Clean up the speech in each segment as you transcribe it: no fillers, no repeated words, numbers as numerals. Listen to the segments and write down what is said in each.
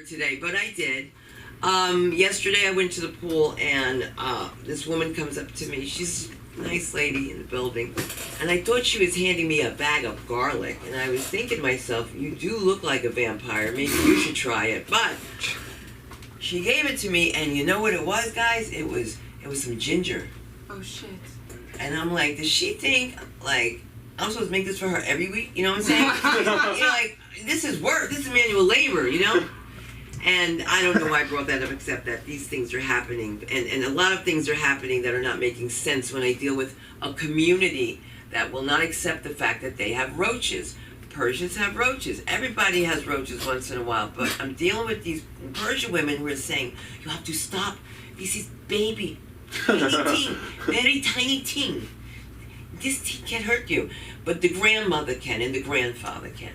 today, but I did. Yesterday I went to the pool and this woman comes up to me. She's a nice lady in the building. And I thought she was handing me a bag of garlic. And I was thinking to myself, you do look like a vampire. Maybe you should try it. But she gave it to me, and you know what it was, guys? It was some ginger. Oh, shit. And I'm like, does she think, like, I'm supposed to make this for her every week? You know what I'm saying? You know, like, this is work. This is manual labor, you know? And I don't know why I brought that up, except that these things are happening. And a lot of things are happening that are not making sense when I deal with a community that will not accept the fact that they have roaches. Persians have roaches. Everybody has roaches once in a while. But I'm dealing with these Persian women who are saying, you have to stop. This is baby. Tiny thing. Very tiny thing. This thing can hurt you. But the grandmother can and the grandfather can.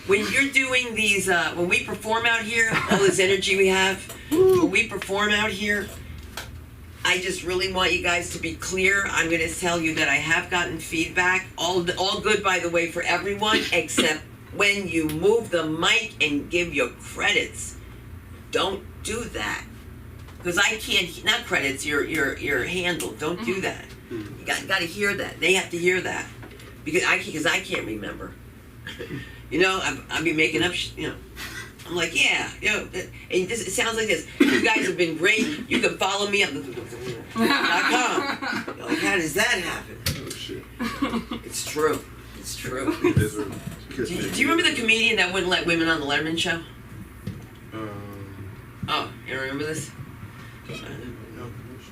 When you're doing these, when we perform out here, all this energy we have, when we perform out here, I just really want you guys to be clear. I'm going to tell you that I have gotten feedback, all good, by the way, for everyone, except when you move the mic and give your credits. Don't do that. Because I can't, not credits, your handle. Don't do that. You got to hear that. They have to hear that. Because I can't remember. You know, I've been making up, you know. I'm like, yeah, you know, and it sounds like this. You guys have been great. You can follow me on .com. Like, how does that happen? Oh, shit. It's true. It's true. Do you remember the comedian that wouldn't let women on the Letterman show? Oh, you remember this?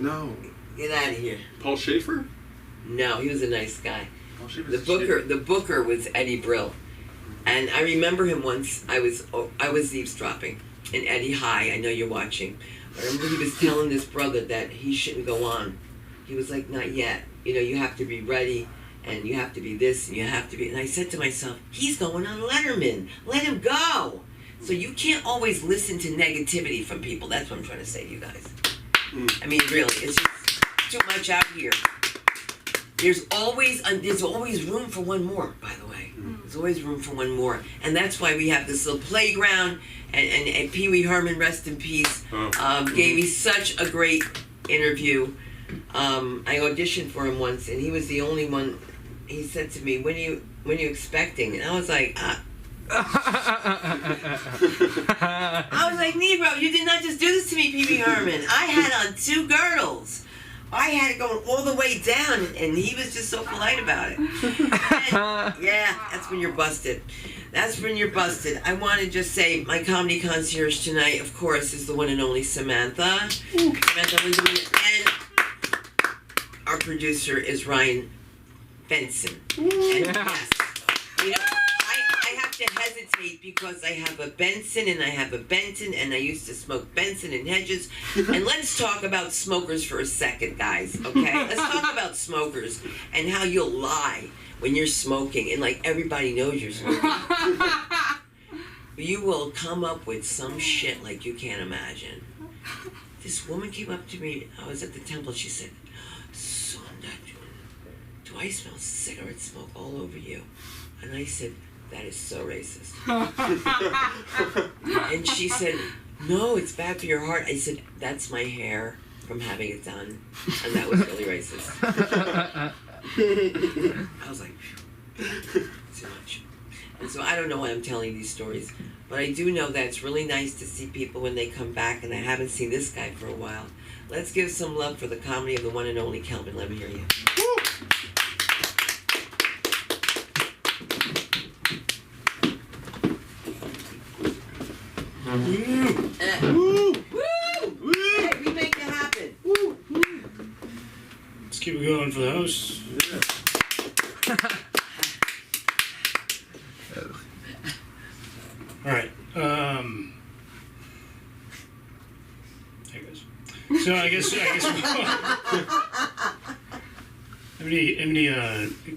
No. Get out of here. Paul Schaefer? No, he was a nice guy. Paul Schaefer's The booker was Eddie Brill. And I remember him once, I was eavesdropping, and Eddie, hi, I know you're watching. I remember he was telling this brother that he shouldn't go on. He was like, not yet. You know, you have to be ready, and you have to be this, and you have to be... And I said to myself, he's going on Letterman. Let him go. So you can't always listen to negativity from people. That's what I'm trying to say to you guys. I mean, really, it's just too much out here. There's always room for one more, by the way. There's always room for one more. And that's why we have this little playground. And Pee Wee Herman, rest in peace, gave me such a great interview. I auditioned for him once, and he was the only one. He said to me, when are you expecting? And I was like, Negro, you did not just do this to me, Pee Wee Herman. I had on 2 girdles. I had it going all the way down, and he was just so polite about it. And, yeah, that's when you're busted. That's when you're busted. I want to just say my comedy concierge tonight, of course, is the one and only Samantha. Samantha Lindemann, and our producer is Ryan Benson. And yes, you know, I have to hesitate because I have a Benson and I have a Benton, and I used to smoke Benson and Hedges. And let's talk about smokers for a second, guys, okay? Let's talk about smokers and how you'll lie when you're smoking and like everybody knows you're smoking. You will come up with some shit like you can't imagine. This woman came up to me, I was at the temple, she said, do I smell cigarette smoke all over you? And I said, that is so racist. And she said, no, it's bad for your heart. I said, that's my hair from having it done. And that was really racist. I was like, too much. And so I don't know why I'm telling these stories, but I do know that it's really nice to see people when they come back, and I haven't seen this guy for a while. Let's give some love for the comedy of the one and only Kelvin. Let me hear you. Woo! Woo! Hey, we make it happen. Woo! Let's keep it going for the host. All right. Hey guys. So I guess any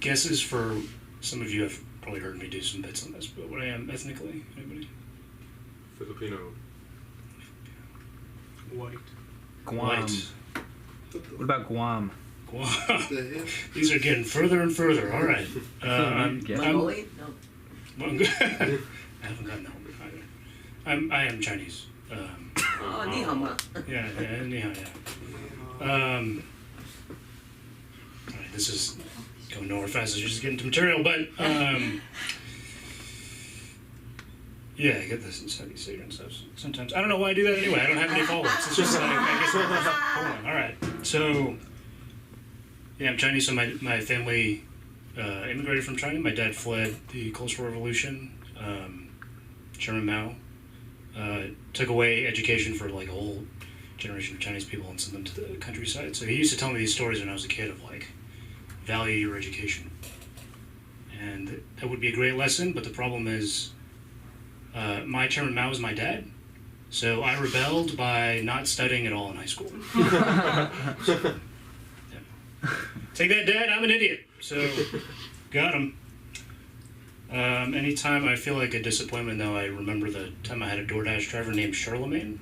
guesses for some of you have probably heard me do some bits on this, but what I am ethnically? Anybody? Filipino. White. Guam. White. What about Guam? Guam. These are getting further and further. All right. Mongolian? No. I haven't gotten that one either. I am Chinese. Oh, ni hao ma. Yeah, ni hao, yeah. Alright, this is going nowhere fast. It's just getting to material, but yeah, I get this in Southeast Asia and stuff. Sometimes I don't know why I do that anyway. I don't have any followers. It's just like I guess. Hold on. All right. So yeah, I'm Chinese. So my family immigrated from China. My dad fled the Cultural Revolution. Chairman Mao took away education for like a whole generation of Chinese people and sent them to the countryside. So he used to tell me these stories when I was a kid of like, value your education. And that would be a great lesson, but the problem is my Chairman Mao was my dad. So I rebelled by not studying at all in high school. So, yeah. Take that, Dad, I'm an idiot. So, got him. Anytime I feel like a disappointment, though, I remember the time I had a DoorDash driver named Charlemagne.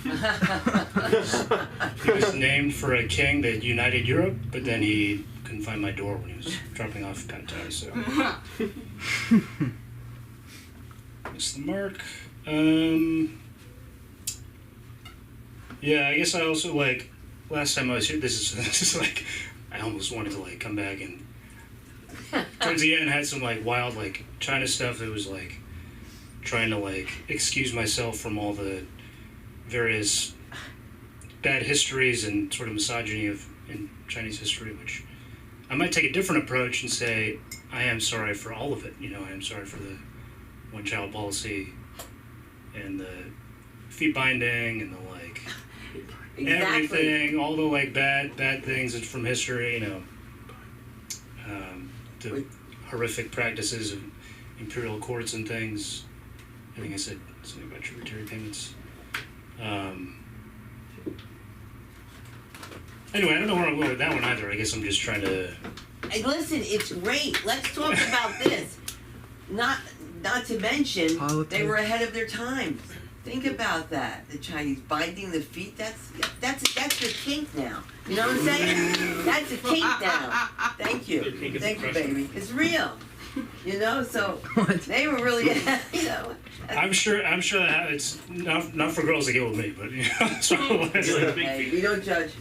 He was named for a king that united Europe, but then he couldn't find my door when he was dropping off pad thai, so... Missed the mark. Yeah, I guess I also, like, last time I was here, this is like, I almost wanted to, like, come back and towards the end, I had some like wild like China stuff that was like trying to like excuse myself from all the various bad histories and sort of misogyny of in Chinese history, which I might take a different approach and say I am sorry for all of it. You know, I am sorry for the one-child policy and the feet binding and the like everything, all the like bad things from history. You know. The horrific practices of imperial courts and things. I think I said something about tributary payments. Anyway, I don't know where I'm going with that one either. I guess I'm just trying to... Hey, listen, it's great. Let's talk about this. Not to mention, they were ahead of their times. Think about that. The Chinese binding the feet, that's the kink now. You know what I'm saying? That's a kink now. Thank you. Thank you, baby. It's real. You know, so they were really, you know. I'm sure that it's not for girls to get with me, but you know, so hey, we don't judge.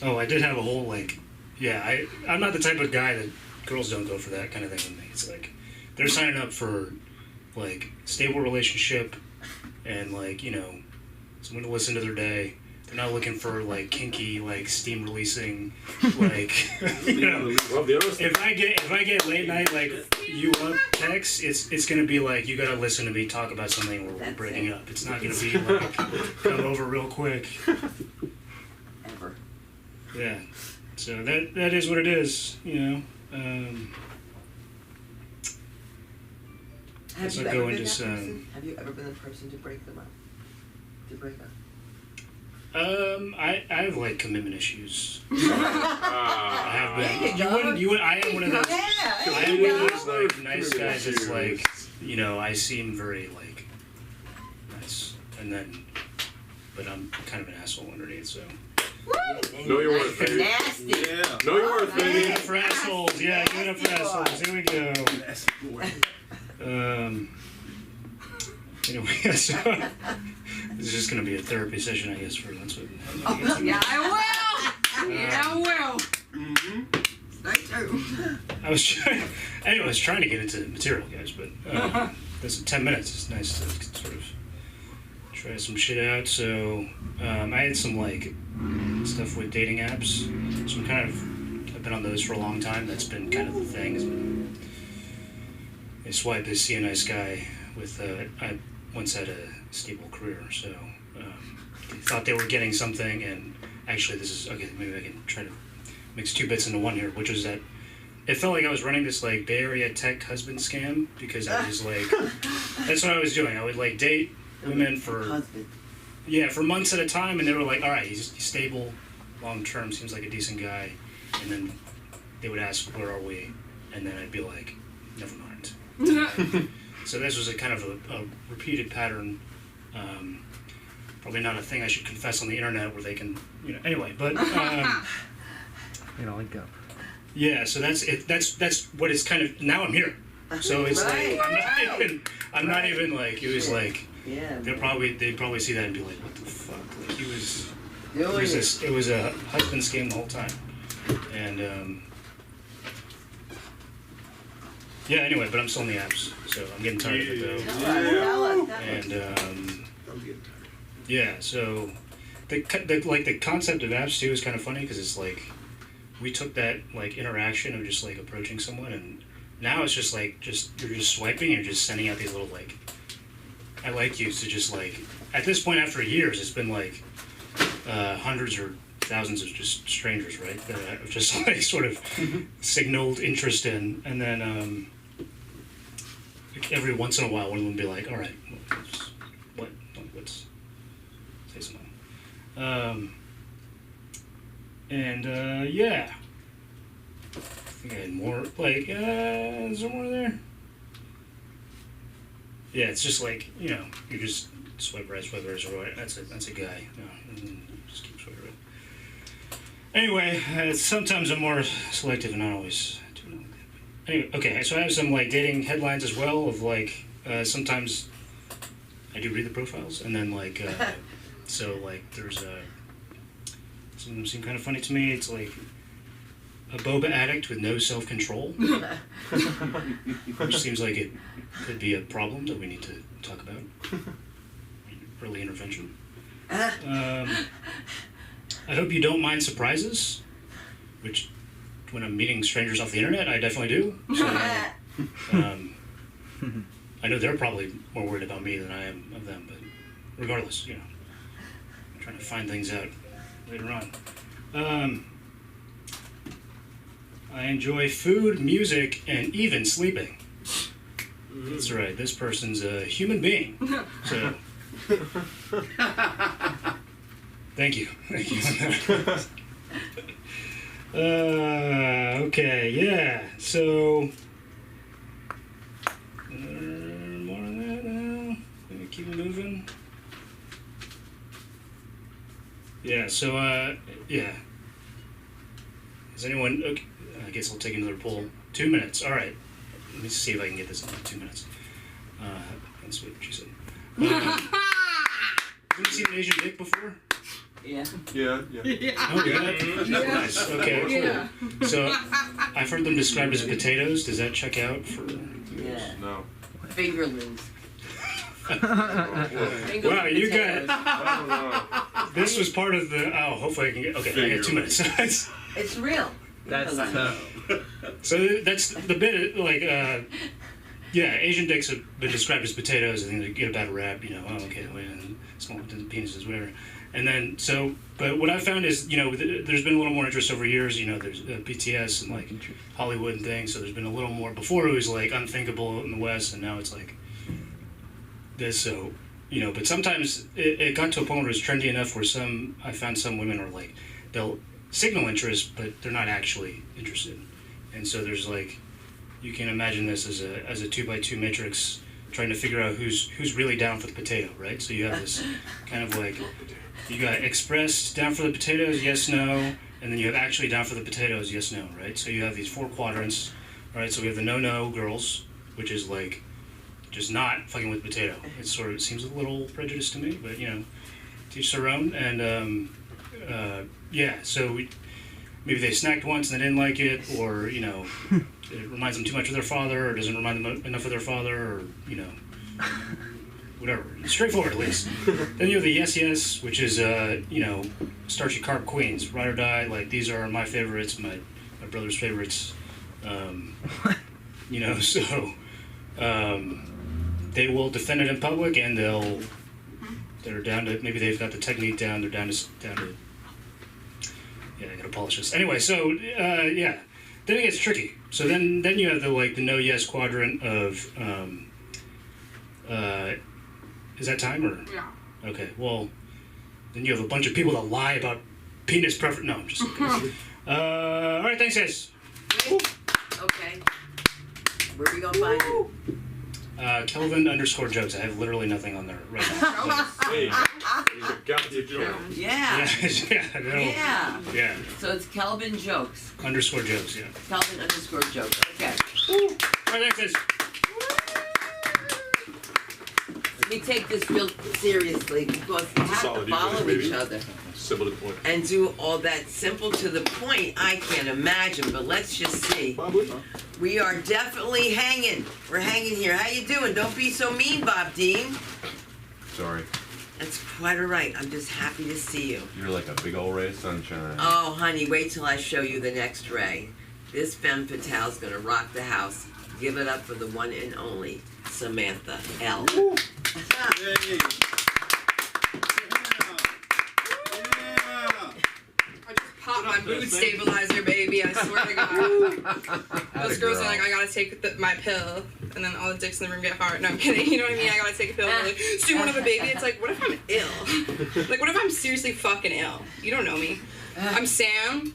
Oh, I did have a whole like, yeah, I'm not the type of guy that girls don't go for that kind of thing with me. It's like they're signing up for like stable relationship and like, you know, someone to listen to their day. They're not looking for like kinky, like steam releasing, like you know. If I get late night like you up text, it's gonna be like you gotta listen to me talk about something where we're breaking up. It's not gonna be like come over real quick. Ever. Yeah. So that is what it is, you know. Have you ever been that person? Have you ever been the person to break them up? To break up? I have like commitment issues. I have been. I am one of those. I am one of those like nice guys that's like, you know, I seem very like nice, and then, but I'm kind of an asshole underneath. So. Know your worth, baby. Nasty. Yeah. Know your worth, baby. Give it up for assholes. Yeah, give it up for assholes. Here we go. Anyway, so this is just gonna be a therapy session, I guess. That's what. Yeah, I will. Yeah, I will. I was trying to get into material, guys, but this is 10 minutes. It's nice to sort of try some shit out. So I had some like stuff with dating apps. So I've been on those for a long time. That's been kind of the thing. I swipe to see a nice guy with I once had a stable career, so they thought they were getting something, and actually this is okay. Maybe I can try to mix two bits into one here, which was that it felt like I was running this like Bay Area tech husband scam because I was like, that's what I was doing. I would like date women for months at a time, and they were like, all right, he's stable, long term, seems like a decent guy, and then they would ask, where are we, and then I'd be like, never mind. So this was a kind of a repeated pattern. Probably not a thing I should confess on the internet where they can, you know. Anyway, but link up. Yeah. So that's it. That's what it's kind of. Now I'm here. So it's Right, like right. I'm not even like it was like Yeah. they'd probably see that and be like, what the fuck? Like he was Doing it was a husband scheme the whole time. And yeah, anyway, but I'm still in the apps, so I'm getting tired of it though. Tell us. And I'm getting tired. yeah, so the concept of apps too is kind of funny because it's like we took that like interaction of just like approaching someone, and now it's just like you're just swiping, you're just sending out these little like I like yous to just like at this point after years it's been like hundreds or thousands of just strangers, right? That I've just like sort of signaled interest in, and then every once in a while one of them will be like, all right, let's say something. Yeah. I think I had more, like, is there more there? Yeah, it's just like, you know, you just swipe right, or right. That's a guy. No, and then just keep swiping right. Anyway, sometimes I'm more selective and not always doing it like that. But anyway, okay, so I have some, like, dating headlines as well of, like, sometimes I do read the profiles, and then, like, so, like, there's some of them seem kind of funny to me. It's like a boba addict with no self-control, which seems like it could be a problem that we need to talk about. Early intervention. I hope you don't mind surprises, which when I'm meeting strangers off the internet, I definitely do. So, I know they're probably more worried about me than I am of them, but regardless, you know, I'm trying to find things out later on. I enjoy food, music, and even sleeping. That's right, this person's a human being. So, thank you. Okay, yeah, so, more on that now. Let me keep moving. Yeah, so, yeah. Is anyone, okay, I guess I'll take another poll. 2 minutes, all right. Let me see if I can get this in like 2 minutes. That's what she said. Have you seen an Asian dick before? Yeah. Yeah. Oh, yeah? Nice, okay, Yeah. cool. So, I've heard them described as potatoes. Does that check out for... Yeah. No. Fingerlings. Wow, you got... I don't know. This was part of the... Oh, hopefully I can get... Okay, I got 2 minutes. It's real. That's tough. So that's the bit, like, yeah, Asian dicks have been described as potatoes, and they get a bad rap, you know, oh, okay, well, small penises, whatever. And then, so, but what I found is, you know, there's been a little more interest over years, you know, there's BTS and, like, Hollywood and things, so there's been a little more. Before it was, like, unthinkable in the West, and now it's, like, this, so, you know, but sometimes it got to a point where it's trendy enough where I found some women are, like, they'll signal interest, but they're not actually interested. And so there's like, you can imagine this as a 2x2 matrix trying to figure out who's really down for the potato, right? So you have this kind of like, you got expressed down for the potatoes, yes, no, and then you have actually down for the potatoes, yes, no, right? So you have these 4 quadrants, right? So we have the no girls, which is like just not fucking with potato. It sort of seems a little prejudiced to me, but you know, teach their own. And yeah, so maybe they snacked once and they didn't like it, or, you know, it reminds them too much of their father, or doesn't remind them enough of their father, or, you know, whatever. Straightforward, at least. Then you have the yes, which is, you know, starchy carb queens, ride or die, like, these are my favorites, my brother's favorites, you know, so, they will defend it in public, and they're down to, maybe they've got the technique down, they're down to yeah, I gotta polish this. Anyway, so, yeah. Then it gets tricky. So then you have the no yes quadrant of, is that time or? Yeah. Okay, well, then you have a bunch of people that lie about penis preference. No, I'm just kidding. All right, thanks, guys. Okay. Where are we gonna find you? Kelvin_jokes. I have literally nothing on there right now. Hey, you got your joke. Yeah. Yeah. Yeah. So it's Kelvin Jokes. _jokes, yeah. Kelvin_jokes. Okay. All right, thanks, guys. we take this real seriously because we have to Solid follow English, each baby. other Simple to the point. and do all that simple to the point. I can't imagine, but let's just see. Probably. We are definitely hanging. We're hanging here. How you doing? Don't be so mean, Bob Dean. Sorry. That's quite all right. I'm just happy to see you. You're like a big old ray of sunshine. Oh, honey, wait till I show you the next ray. This femme fatale's gonna rock the house. Give it up for the one and only Samantha L. I just popped my mood stabilizer, baby. I swear to God. Those girls are like, I gotta take my pill, and then all the dicks in the room get hard. No, I'm kidding. You know what I mean? I gotta take a pill. And they're like, so you want to have a baby? It's like, what if I'm ill? Like, what if I'm seriously fucking ill? You don't know me. I'm Sam.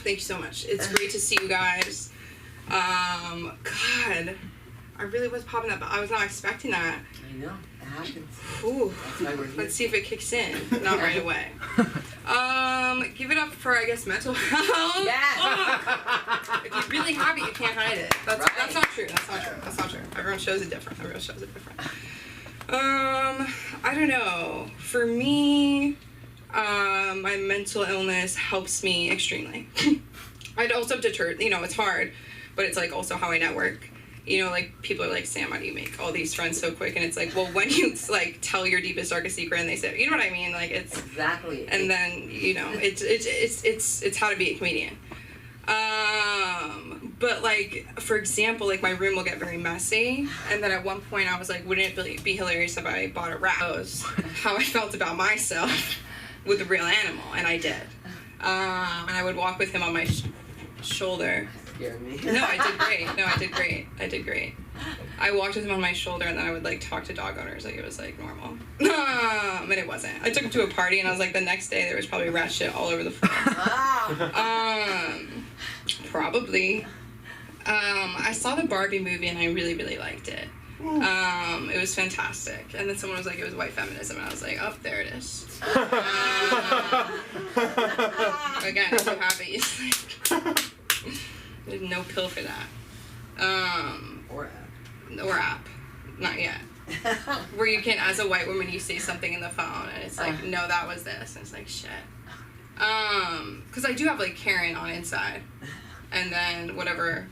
Thank you so much. It's great to see you guys. God, I really was popping up. I was not expecting that. I know, it happens. Ooh. That's why we're here. Let's see if it kicks in. Not right away. Give it up for, I guess, mental health. Yes. If you really have it, you can't hide it. That's Right. not true. That's not true. Everyone shows it different. I don't know. For me, my mental illness helps me extremely. I'd also deterred, it's hard, but it's like also how I network. Like people are like, Sam, how do you make all these friends so quick? And it's like, well, when you like tell your deepest, darkest secret and they say, you know what I mean? Like it's Exactly. and then it's how to be a comedian. But like for example, like my room will get very messy, and then at one point I was like, wouldn't it be hilarious if I bought a rat? How I felt about myself with a real animal, and I did. And I would walk with him on my shoulder. Scared me. No, I did great. I walked with him on my shoulder, and then I would like talk to dog owners like it was like normal. And it wasn't. I took him to a party, and I was like, the next day there was probably rat shit all over the floor. Probably. I saw the Barbie movie, and I really, really liked it. It was fantastic. And then someone was like, it was white feminism, and I was like, oh, there it is. Again, I'm so happy. There's no pill for that. Or app. Not yet. Where you can, as a white woman, you say something in the phone, and it's like, no, that was this. And it's like, shit. Because I do have, like, Karen on inside. And then whatever,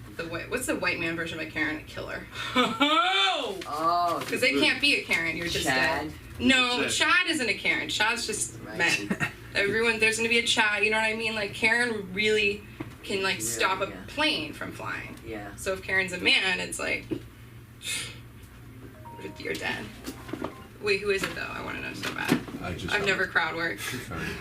what's the white man version of a Karen? A killer. Oh. Because they can't be a Karen. You're just Chad. No, Chad isn't a Karen. Chad's just Right. men. Everyone, there's going to be a Chad, you know what I mean? Like, Karen really can, like, stop a plane from flying. Yeah. So if Karen's a man, it's like, you're dead. Wait, who is it though? I want to know so bad. I've never crowd worked.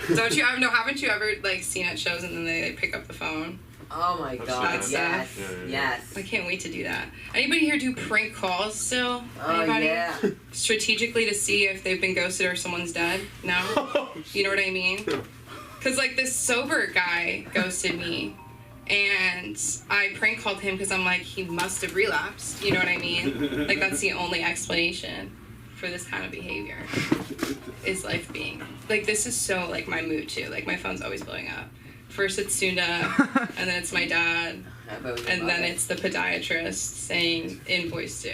Haven't you ever like seen at shows and then they pick up the phone? Oh my God. That's Yes. Yeah. Yes. I can't wait to do that. Anybody here do prank calls still? Oh Anybody? yeah. Strategically to see if they've been ghosted or someone's dead? No? You know what I mean? Because like this sober guy ghosted me. And I prank called him because I'm like, he must have relapsed. You know what I mean? Like, that's the only explanation for this kind of behavior. Is life being. Like, this is so, like, my mood, too. Like, my phone's always blowing up. First it's Sunda, and then it's my dad, and then it's the podiatrist saying, invoice due.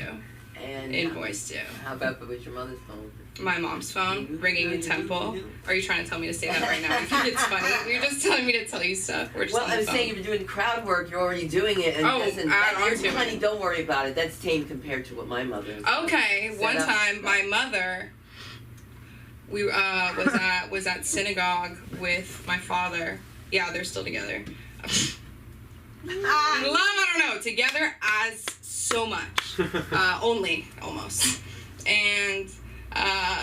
And Invoice due. how about with your mother's phone? My mom's phone, ringing in temple. Are you trying to tell me to say that right now? You think it's funny? You're just telling me to tell you stuff. We're just Well, on the I was phone. saying you've been doing crowd work. You're already doing it, and Oh, listen, add on you're to honey, it. don't worry about it. That's tame compared to what my mother is. Okay, Set one up. time my mother, we was at synagogue with my father. Yeah, they're still together. Love, I don't know, together as so much, only almost. And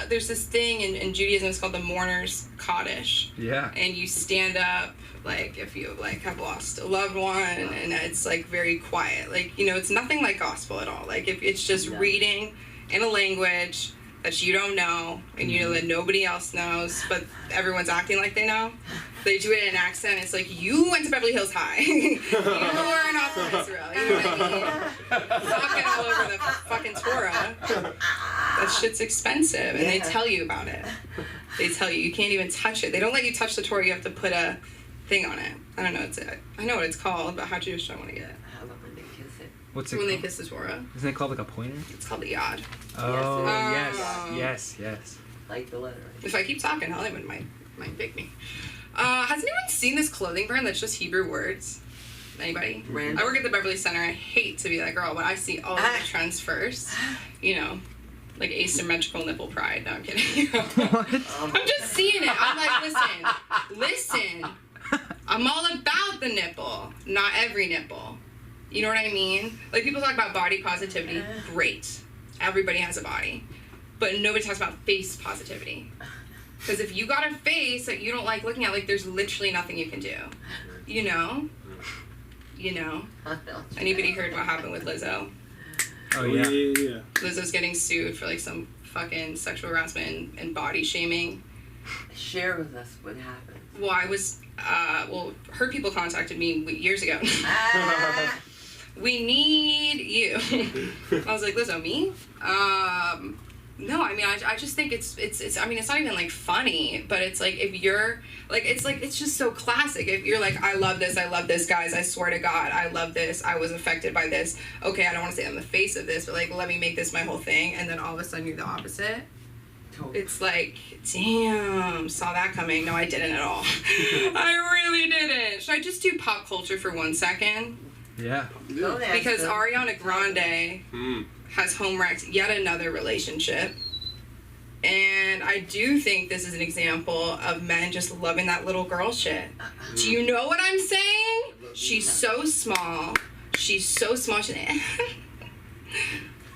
there's this thing in Judaism. It's called the mourner's Kaddish. Yeah. And you stand up, like, if you, like, have lost a loved one, and it's, like, very quiet. Like, you know, it's nothing like gospel at all. Like, if it's just reading in a language that you don't know, and you know that nobody else knows, but everyone's acting like they know. They do it in an accent. It's like, you went to Beverly Hills High. You were not from Israel. You know what I mean? Fucking all over the fucking Torah. That shit's expensive, and they tell you about it. They tell you. You can't even touch it. They don't let you touch the Torah. You have to put a thing on it. I don't know. I know what it's called, but how Jewish do I want to get it? How about when they kiss it? What's it when they called? kiss the Torah. Isn't it called like a pointer? It's called the Yod. Oh, Oh. yes. Like the letter. If I keep talking, Hollywood might pick me. Has anyone seen this clothing brand that's just Hebrew words? Anybody? Random. I work at the Beverly Center. I hate to be that girl, but I see all the trends first. You know, like asymmetrical nipple pride. No, I'm kidding. What? I'm just seeing it. I'm like, listen. I'm all about the nipple, not every nipple. You know what I mean? Like, people talk about body positivity. Great. Everybody has a body. But nobody talks about face positivity. Because if you got a face that you don't like looking at, like, there's literally nothing you can do. You know? You know? Anybody heard what happened with Lizzo? Oh, yeah. Yeah. Lizzo's getting sued for, like, some fucking sexual harassment and body shaming. Share with us what happened. Well, I was, her people contacted me years ago. We need you. I was like, Lizzo, me? No, I mean, I just think it's, I mean, it's not even, like, funny, but it's, like, if you're, like, it's just so classic. If you're like, I love this, guys, I swear to God, I love this, I was affected by this. Okay, I don't want to say I'm the face of this, but, like, let me make this my whole thing, and then all of a sudden you're the opposite. It's like, damn, saw that coming. No, I didn't at all. I really didn't. Should I just do pop culture for 1 second? Yeah. Don't ask Because them. Ariana Grande has home-wrecked yet another relationship. And I do think this is an example of men just loving that little girl shit. Do you know what I'm saying? She's so small. She's so small.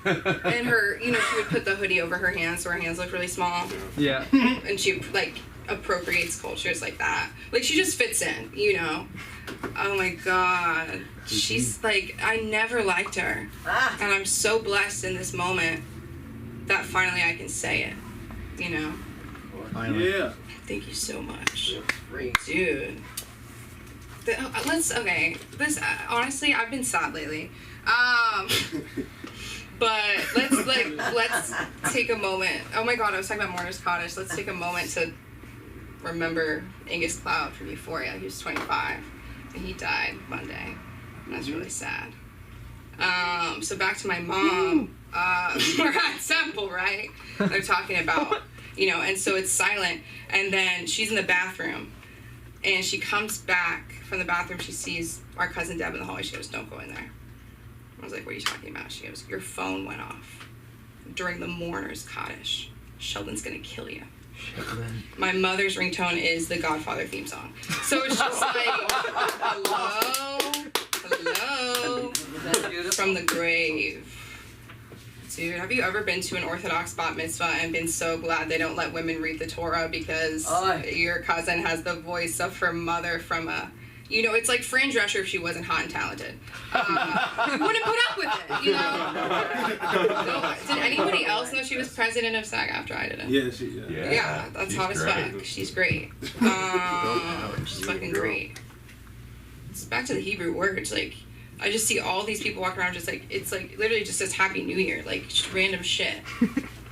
And her, you know, she would put the hoodie over her hands so her hands look really small. Yeah. And she, like, appropriates cultures like that. Like, she just fits in, you know? Oh my God. She's, like, I never liked her. And I'm so blessed in this moment that finally I can say it, you know? Finally. Yeah. Thank you so much. Free. Dude. This, honestly, I've been sad lately. But let's take a moment. Oh my God, I was talking about Mourner's Cottage. Let's take a moment to remember Angus Cloud from Euphoria. He was 25 and he died Monday. That's really sad. So back to my mom. We're at Temple, right? They're talking about, you know, and so it's silent. And then she's in the bathroom and she comes back from the bathroom. She sees our cousin Deb in the hallway. She goes, "Don't go in there." I was like, "What are you talking about?" She goes, "Your phone went off during the Mourner's Cottage. Sheldon's gonna kill you." Sheldon. My mother's ringtone is the Godfather theme song. So it's just like, hello, from the grave. Dude, have you ever been to an Orthodox bat mitzvah and been so glad they don't let women read the Torah because your cousin has the voice of her mother from a... You know, it's like Fran Drescher if she wasn't hot and talented. You wouldn't put up with it, you know? No, did anybody else know she was president of SAG-AFTRA? I didn't. Yeah, Yeah, that's she's hot as great. fuck. She's great. She's fucking great. It's back to the Hebrew words. Like, I just see all these people walking around just like, it's like literally just says Happy New Year. Like, just random shit.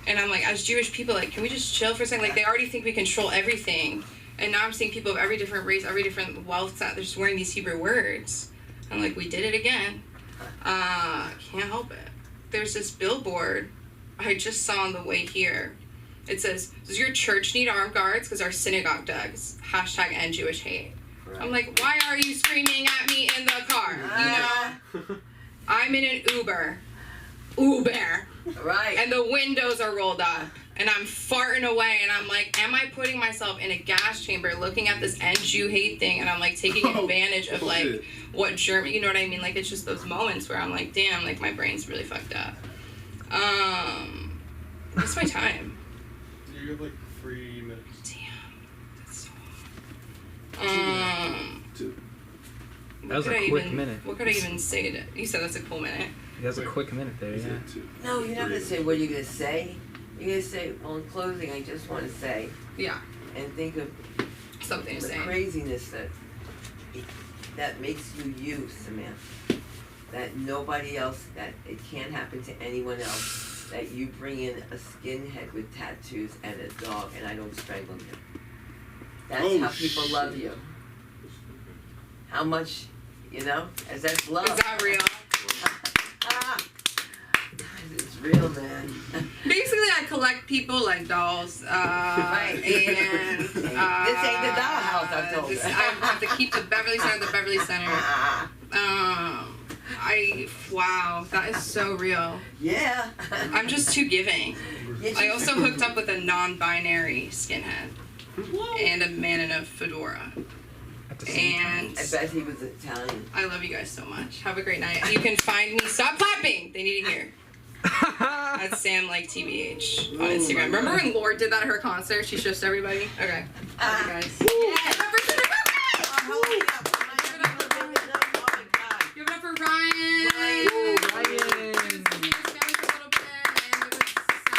And I'm like, as Jewish people, like, can we just chill for a second? Like, they already think we control everything. And now I'm seeing people of every different race, every different wealth, they're just wearing these Hebrew words. I'm like, we did it again. Can't help it. There's this billboard I just saw on the way here. It says, "Does your church need armed guards? Because our synagogue does. #end Jewish hate." Right. I'm like, why are you screaming at me in the car? You know? I'm in an Uber. Right. And the windows are rolled up. And I'm farting away, and I'm like, am I putting myself in a gas chamber looking at this end Jew hate thing, and I'm like taking advantage of like what German, you know what I mean? Like, it's just those moments where I'm like, damn, like my brain's really fucked up. What's my time? You have like 3 minutes. Damn, that's so long. That was a quick minute. What could I even say to? You said that's a cool minute. That was a quick minute there, yeah. No, you're not gonna say what you're gonna say. You're gonna say, well, in closing, I just want to say, Yeah, and think of something to the say. craziness that makes you you, Samantha. That nobody else, that it can't happen to anyone else. That you bring in a skinhead with tattoos and a dog, and I don't strangle him. That's how people love you. How much, you know? As that's love. Is that real? Real man. Basically, I collect people like dolls. Right. And This ain't the dollhouse, I told you. I have to keep the Beverly Center at the Beverly Center. Wow, that is so real. Yeah. I'm just too giving. Yes, I you- also hooked up with a non-binary skinhead Whoa. and a man in a fedora. At the same time. And I bet he was Italian. I love you guys so much. Have a great night. You can find me. Stop clapping. They need to hear. That's Sam like TBH on Instagram. Remember when Lorde did that at her concert? She shifts everybody. Okay. Love you guys. Yes. Give it up for Ryan.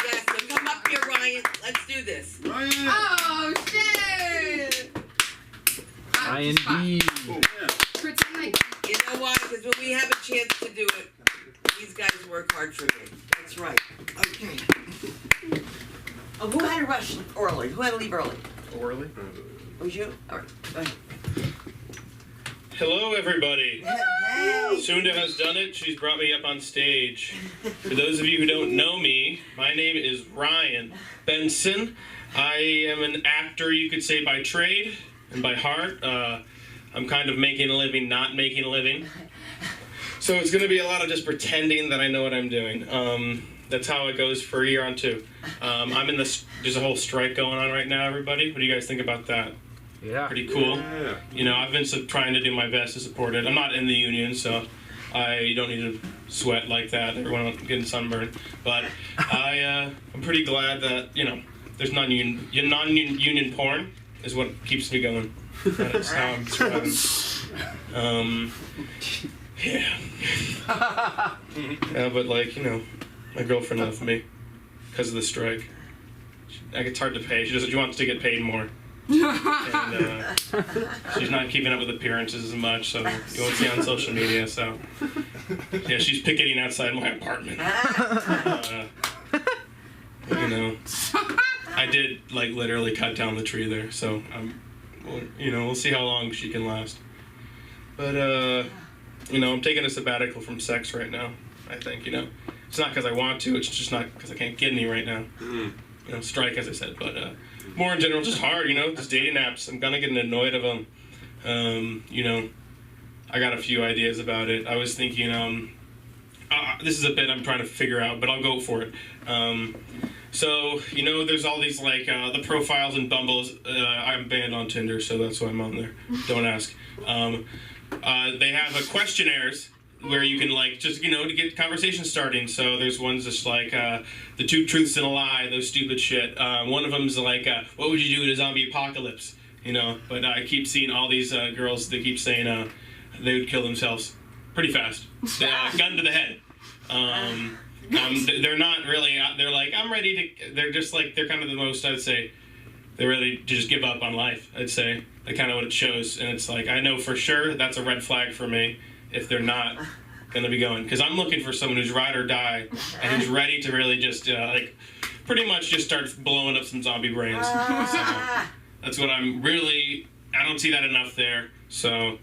Yes, so come up here, Ryan. Let's do this. Ryan! Oh shit! Ryan B. Oh, yeah. Pretend like You know why? Because when we have a chance to do it, these guys work hard for me. That's right. Okay. Oh, who had to rush early? Who had to leave early? Orly? Was you? All right. Go ahead. Hello, everybody. Hey. Sunda has done it. She's brought me up on stage. For those of you who don't know me, my name is Ryan Benson. I am an actor, you could say, by trade and by heart. I'm kind of making a living, not making a living. So it's going to be a lot of just pretending that I know what I'm doing. That's how it goes for a year on two. I'm in this. There's a whole strike going on right now, everybody. What do you guys think about that? Yeah. Pretty cool. Yeah. You know, I've been trying to do my best to support it. I'm not in the union, so I don't need to sweat like that. Everyone getting sunburned. But I'm pretty glad that, you know, there's non-union porn is what keeps me going. That's how I'm surviving. Yeah. Yeah, but like, you know, my girlfriend left me because of the strike. It's hard to pay. She wants to get paid more. And she's not keeping up with appearances as much, so you won't see on social media. So yeah, she's picketing outside my apartment. You know, I did like literally cut down the tree there, so we'll see how long she can last. But you know, I'm taking a sabbatical from sex right now. I think, you know, it's not because I want to. It's just not because I can't get any right now. You know, strike, as I said, but more in general, just hard, you know, just dating apps. I'm gonna get annoyed of them. You know, I got a few ideas about it. I was thinking, this is a bit I'm trying to figure out, but I'll go for it. So, you know, there's all these, like, the profiles and Bumbles. I'm banned on Tinder, so that's why I'm on there. Don't ask. They have questionnaires where you can, like, just, you know, to get conversations starting. So there's ones just like the 2 truths and a lie, those stupid shit. One of them's like, what would you do in a zombie apocalypse? You know, but I keep seeing all these girls, they keep saying they would kill themselves pretty fast. Gun to the head. They're not really, they're like, I'm ready to, they're just like, they're kind of the most, I'd say, they're ready to just give up on life, I'd say. That's kind of what it shows. And it's like, I know for sure that's a red flag for me if they're not going to be going. Because I'm looking for someone who's ride or die and who's ready to really just, like, pretty much just start blowing up some zombie brains. So that's what I'm really, I don't see that enough there. So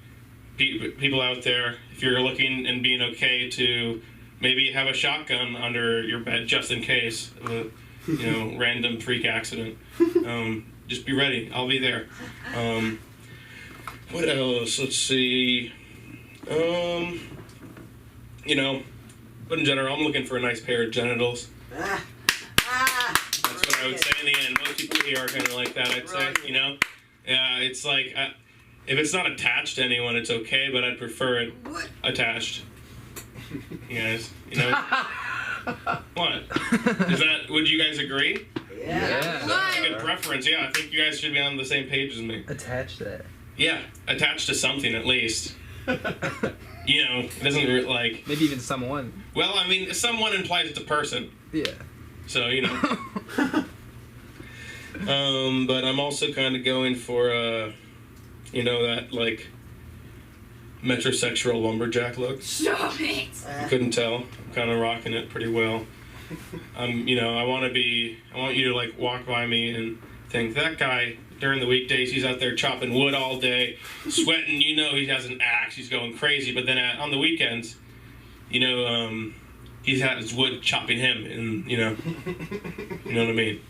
people out there, if you're looking and being okay to maybe have a shotgun under your bed just in case of a, you know, random freak accident. Just be ready. I'll be there. What else? Let's see. You know, but in general, I'm looking for a nice pair of genitals. That's what I would say in the end. Most people here are kind of like that, I'd say, you know? Yeah, it's like, if it's not attached to anyone, it's okay, but I'd prefer it attached. You guys, you know? What? Would you guys agree? Yeah. That's a good preference, yeah. I think you guys should be on the same page as me. Attach that. Yeah, attached to something at least. You know, it doesn't like... Maybe even someone. Well, I mean, someone implies it's a person. Yeah. So, you know. But I'm also kind of going for, you know, that, like, metrosexual lumberjack look. Stop it! You couldn't tell. I'm kind of rocking it pretty well. You know, I want you to, like, walk by me and think, that guy, during the weekdays, he's out there chopping wood all day, sweating, you know he has an axe, he's going crazy. But then on the weekends, you know, he's had his wood chopping him, and you know what I mean.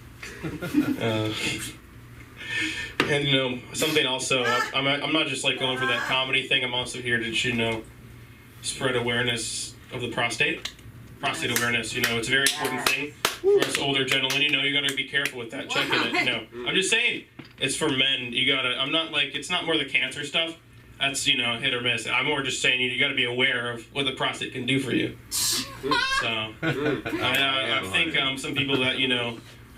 And you know something also, I'm not just like going for that comedy thing. I'm also here to spread awareness of the prostate awareness. You know, it's a very important thing for us older gentlemen. You know, you got to be careful with that. Checking it. You know, I'm just saying, it's for men. You gotta. I'm not like, it's not more the cancer stuff. That's hit or miss. I'm more just saying you got to be aware of what the prostate can do for you. So I think some people that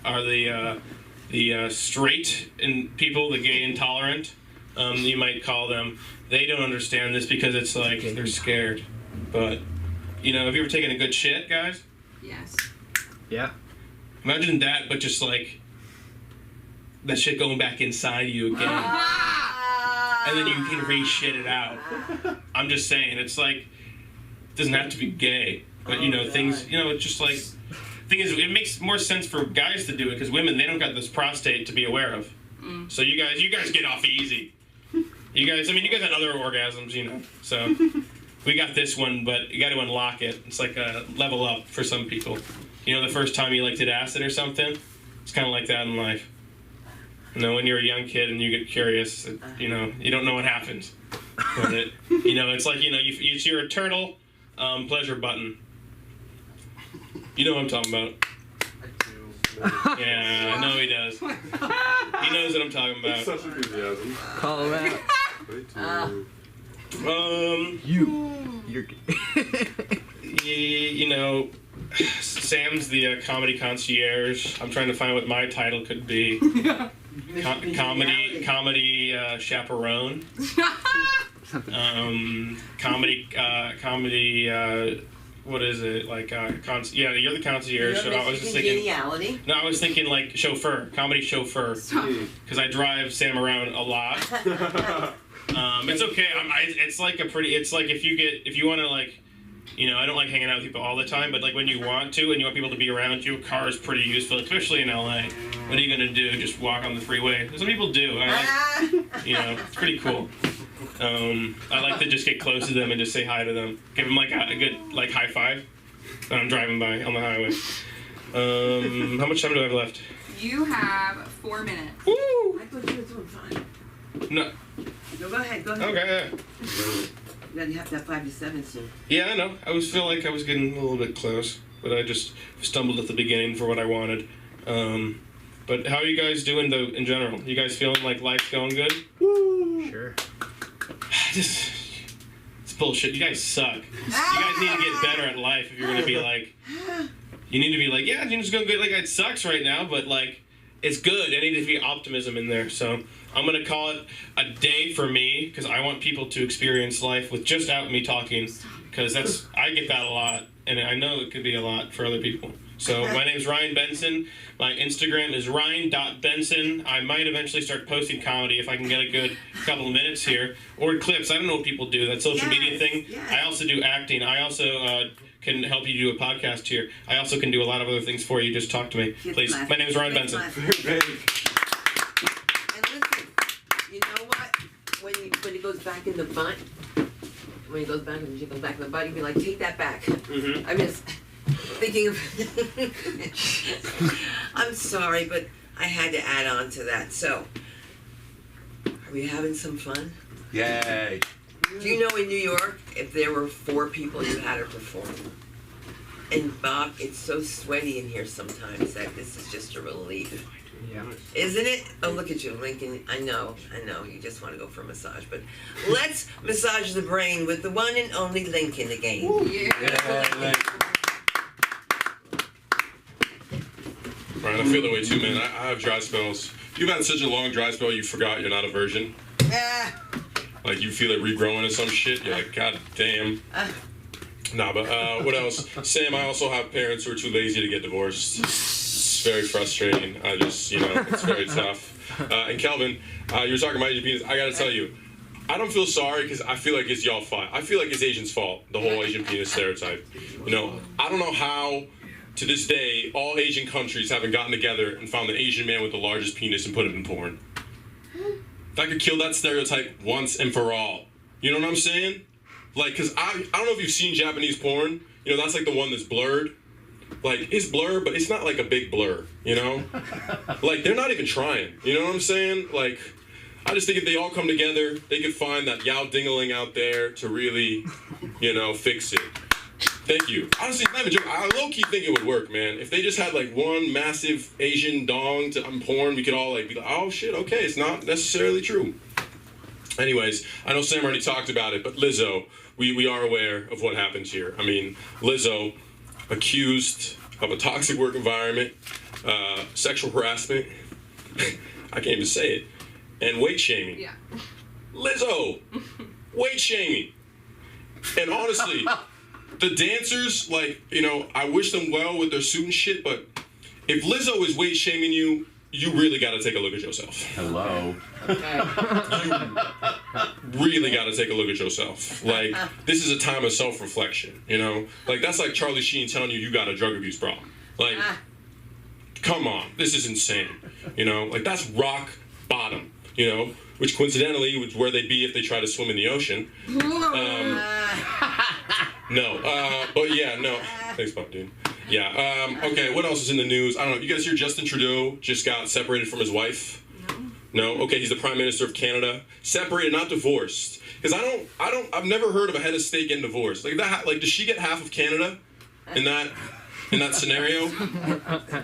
are the straight people, the gay intolerant, you might call them. They don't understand this because it's like they're scared. But have you ever taken a good shit, guys? Yes. Yeah. Imagine that, but just like that shit going back inside you again. And then you can re-shit it out. I'm just saying, it's like, it doesn't have to be gay, but things, it's just like, thing is, it makes more sense for guys to do it because women, they don't got this prostate to be aware of. So you guys get off easy. You guys had other orgasms, so we got this one, but you got to unlock it. It's like a level up for some people. The first time you did acid or something, it's kind of like that in life. When you're a young kid and you get curious, you don't know what happens. But it's like, it's your eternal pleasure button. You know what I'm talking about. Yeah, I know he does. He knows what I'm talking about. Such enthusiasm. Call him out. You're Sam's the comedy concierge. I'm trying to find what my title could be. Comedy chaperone. Comedy. What is it like? Yeah, you're the concierge. So I was just thinking. Geniality. No, I was thinking like chauffeur, comedy chauffeur, because I drive Sam around a lot. It's okay. It's like it's like if you want to like. I don't like hanging out with people all the time, but like when you want to and you want people to be around you, a car is pretty useful, especially in LA. What are you gonna do? Just walk on the freeway? Some people do. It's pretty cool. I like to just get close to them and just say hi to them. Give them like a good like high five when I'm driving by on the highway. How much time do I have left? You have 4 minutes. Woo! I thought you were doing fine. No. No, go ahead. Okay. You have to have 5 to 7 soon. Yeah, I know. I feel like I was getting a little bit close, but I just stumbled at the beginning for what I wanted. But how are you guys doing though in general? You guys feeling like life's going good? Woo! Sure. It's bullshit. You guys suck. You guys need to get better at life if you're gonna be like. You need to be like, yeah, it's going good. Like it sucks right now, but like it's good. There needs to be optimism in there. So I'm gonna call it a day for me because I want people to experience life with just out me talking because I get that a lot and I know it could be a lot for other people. So my name is Ryan Benson. My Instagram is ryan.benson. I might eventually start posting comedy if I can get a good couple of minutes here or clips. I don't know what people do, that social media thing. Yes. I also do acting. I also can help you do a podcast here. I also can do a lot of other things for you. Just talk to me, please. My name is Ryan Benson. And listen, you know what? When it goes back in the butt, when it goes back in the butt, you be like, take that back. Mm-hmm. I'm just thinking of. I'm sorry, but I had to add on to that. So, are we having some fun? Yay. Do you know in New York, if there were 4 people, you had to perform? And Bob, it's so sweaty in here sometimes that this is just a relief. Yeah. Isn't it? Oh, look at you, Lincoln. I know. You just want to go for a massage. But let's massage the brain with the one and only Lincoln again. Yeah. Brian, I feel that way too, man. I have dry spells. You've had such a long dry spell, you forgot you're not a virgin. Like, you feel it regrowing or some shit. You're like, God damn. Nah, but what else? Sam, I also have parents who are too lazy to get divorced. It's very frustrating. I just, it's very tough. And Kelvin, you were talking about Asian penis. I gotta tell you, I don't feel sorry because I feel like it's y'all's fault. I feel like it's Asians' fault, the whole Asian penis stereotype. I don't know how, to this day, all Asian countries haven't gotten together and found the Asian man with the largest penis and put it in porn. If I could kill that stereotype once and for all. You know what I'm saying? Like, because I don't know if you've seen Japanese porn. You know, that's like the one that's blurred. Like, it's blurred, but it's not like a big blur, you know? Like, they're not even trying, you know what I'm saying? Like, I just think if they all come together, they could find that Yao Dingaling out there to really, you know, fix it. Thank you. Honestly, it's not even a joke. I low-key think it would work, man. If they just had, like, one massive Asian dong to porn, we could all, like, be like, oh, shit, okay, it's not necessarily true. Anyways, I know Sam already talked about it, but Lizzo, we are aware of what happens here. I mean, Lizzo, accused of a toxic work environment, sexual harassment, I can't even say it, and weight shaming. Yeah. Lizzo, weight shaming. And honestly, the dancers, like, you know, I wish them well with their suit and shit, but if Lizzo is weight shaming you, you really got to take a look at yourself. Hello. You really got to take a look at yourself. Like, this is a time of self-reflection, you know? Like, that's like Charlie Sheen telling you got a drug abuse problem. Like, come on, this is insane, you know? Like, that's rock bottom, you know? Which coincidentally was where they'd be if they tried to swim in the ocean. No, but yeah, no. Thanks, Bob, dude. Yeah, okay, what else is in the news? I don't know, you guys hear Justin Trudeau just got separated from his wife? No? Okay, he's the Prime Minister of Canada. Separated, not divorced. Because I've never heard of a head of state getting divorced. Like, does she get half of Canada in that scenario?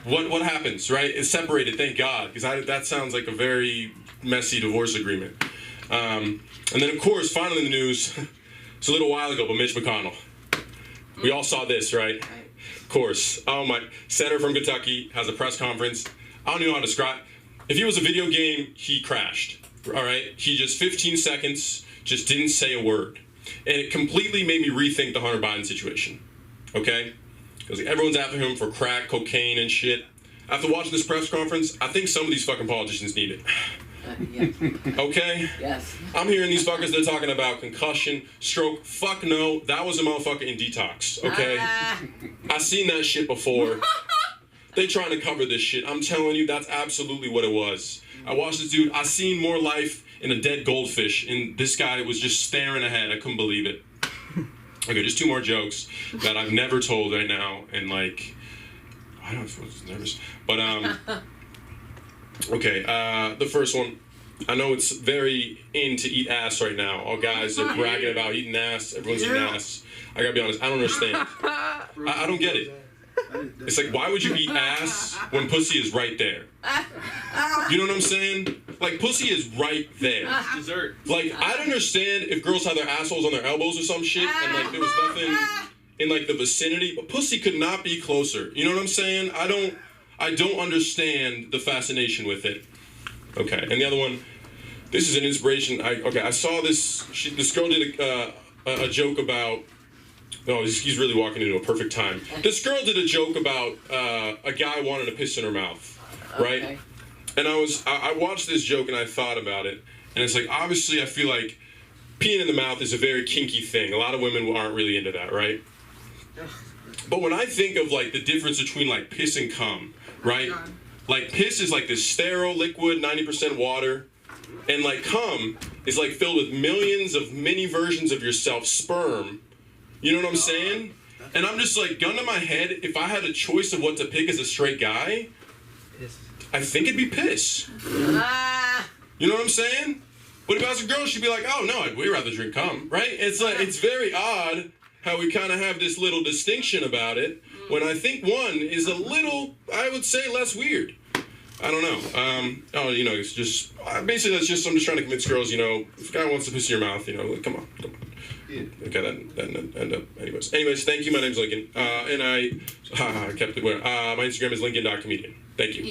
What happens, right? It's separated, thank God, because that sounds like a very messy divorce agreement. And then, of course, finally in the news, it's a little while ago, but Mitch McConnell. We all saw this, right? Of course. Oh my, senator from Kentucky has a press conference. I don't even know how to describe. If he was a video game, he crashed. All right? He just 15 seconds, just didn't say a word. And it completely made me rethink the Hunter Biden situation. Okay? Because everyone's after him for crack, cocaine, and shit. After watching this press conference, I think some of these fucking politicians need it. Yeah. Okay? Yes. I'm hearing these fuckers, they're talking about concussion, stroke. Fuck no, that was a motherfucker in detox, okay? I seen that shit before. They trying to cover this shit. I'm telling you, that's absolutely what it was. I watched this dude, I seen more life in a dead goldfish, and this guy was just staring ahead. I couldn't believe it. Okay, just two more jokes that I've never told right now, and like, I don't know if I was nervous, but okay, the first one. I know it's very in to eat ass right now. All guys are bragging about eating ass. Everyone's eating ass. I gotta be honest, I don't understand. I don't get it. It's like, why would you eat ass when pussy is right there? You know what I'm saying? Like, pussy is right there. Dessert. Like, I'd understand if girls had their assholes on their elbows or some shit, and like there was nothing in like the vicinity, but pussy could not be closer. You know what I'm saying? I don't understand the fascination with it. Okay, and the other one, this is an inspiration. I saw this. This girl did a joke about. Oh, he's really walking into a perfect time. This girl did a joke about a guy wanting to piss in her mouth, right? Okay. And I watched this joke and I thought about it, and it's like, obviously I feel like peeing in the mouth is a very kinky thing. A lot of women aren't really into that, right? But when I think of like the difference between like piss and cum, right? Like piss is like this sterile liquid, 90% water, and like cum is like filled with millions of mini versions of yourself, sperm. You know what I'm saying? And I'm just like, gun to my head, if I had a choice of what to pick as a straight guy, I think it'd be piss. You know what I'm saying? But if I was a girl, she'd be like, oh no, I'd way rather drink cum, right? It's like, it's very odd how we kind of have this little distinction about it, when I think one is a little, I would say, less weird. I don't know. You know, it's just, basically that's just, I'm just trying to convince girls, you know, if a guy wants to piss in your mouth, you know, like, come on. Okay, that end up. Anyways, thank you. My name's Lincoln, and I kept it where. My Instagram is lincoln.comedian. Thank you.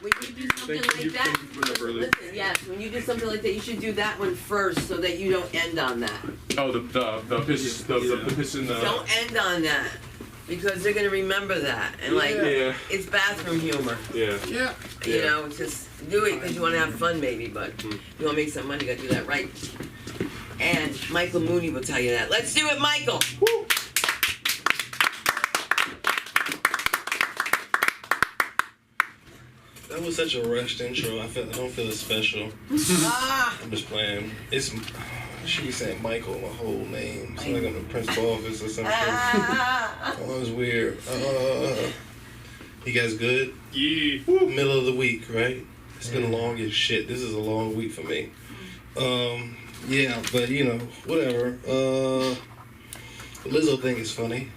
When you do something like that, listen, yes, when you do something like that, you should do that one first so that you don't end on that. Oh, the piss, the piss in the. Don't end on that. Because they're gonna remember that, and like, it's bathroom humor. Yeah. You know, just do it because you want to have fun, maybe, but if you want to make some money, you gotta do that right. And Michael Mooney will tell you that. Let's do it, Michael. Woo. That was such a rushed intro. I don't feel it's special. I'm just playing. should be saying Michael, my whole name. Sound like I'm in the principal office or something. Oh, it's weird. You guys good? Yeah. Middle of the week, right? It's been long as shit. This is a long week for me. Yeah, but you know, whatever. The Lizzo thing is funny.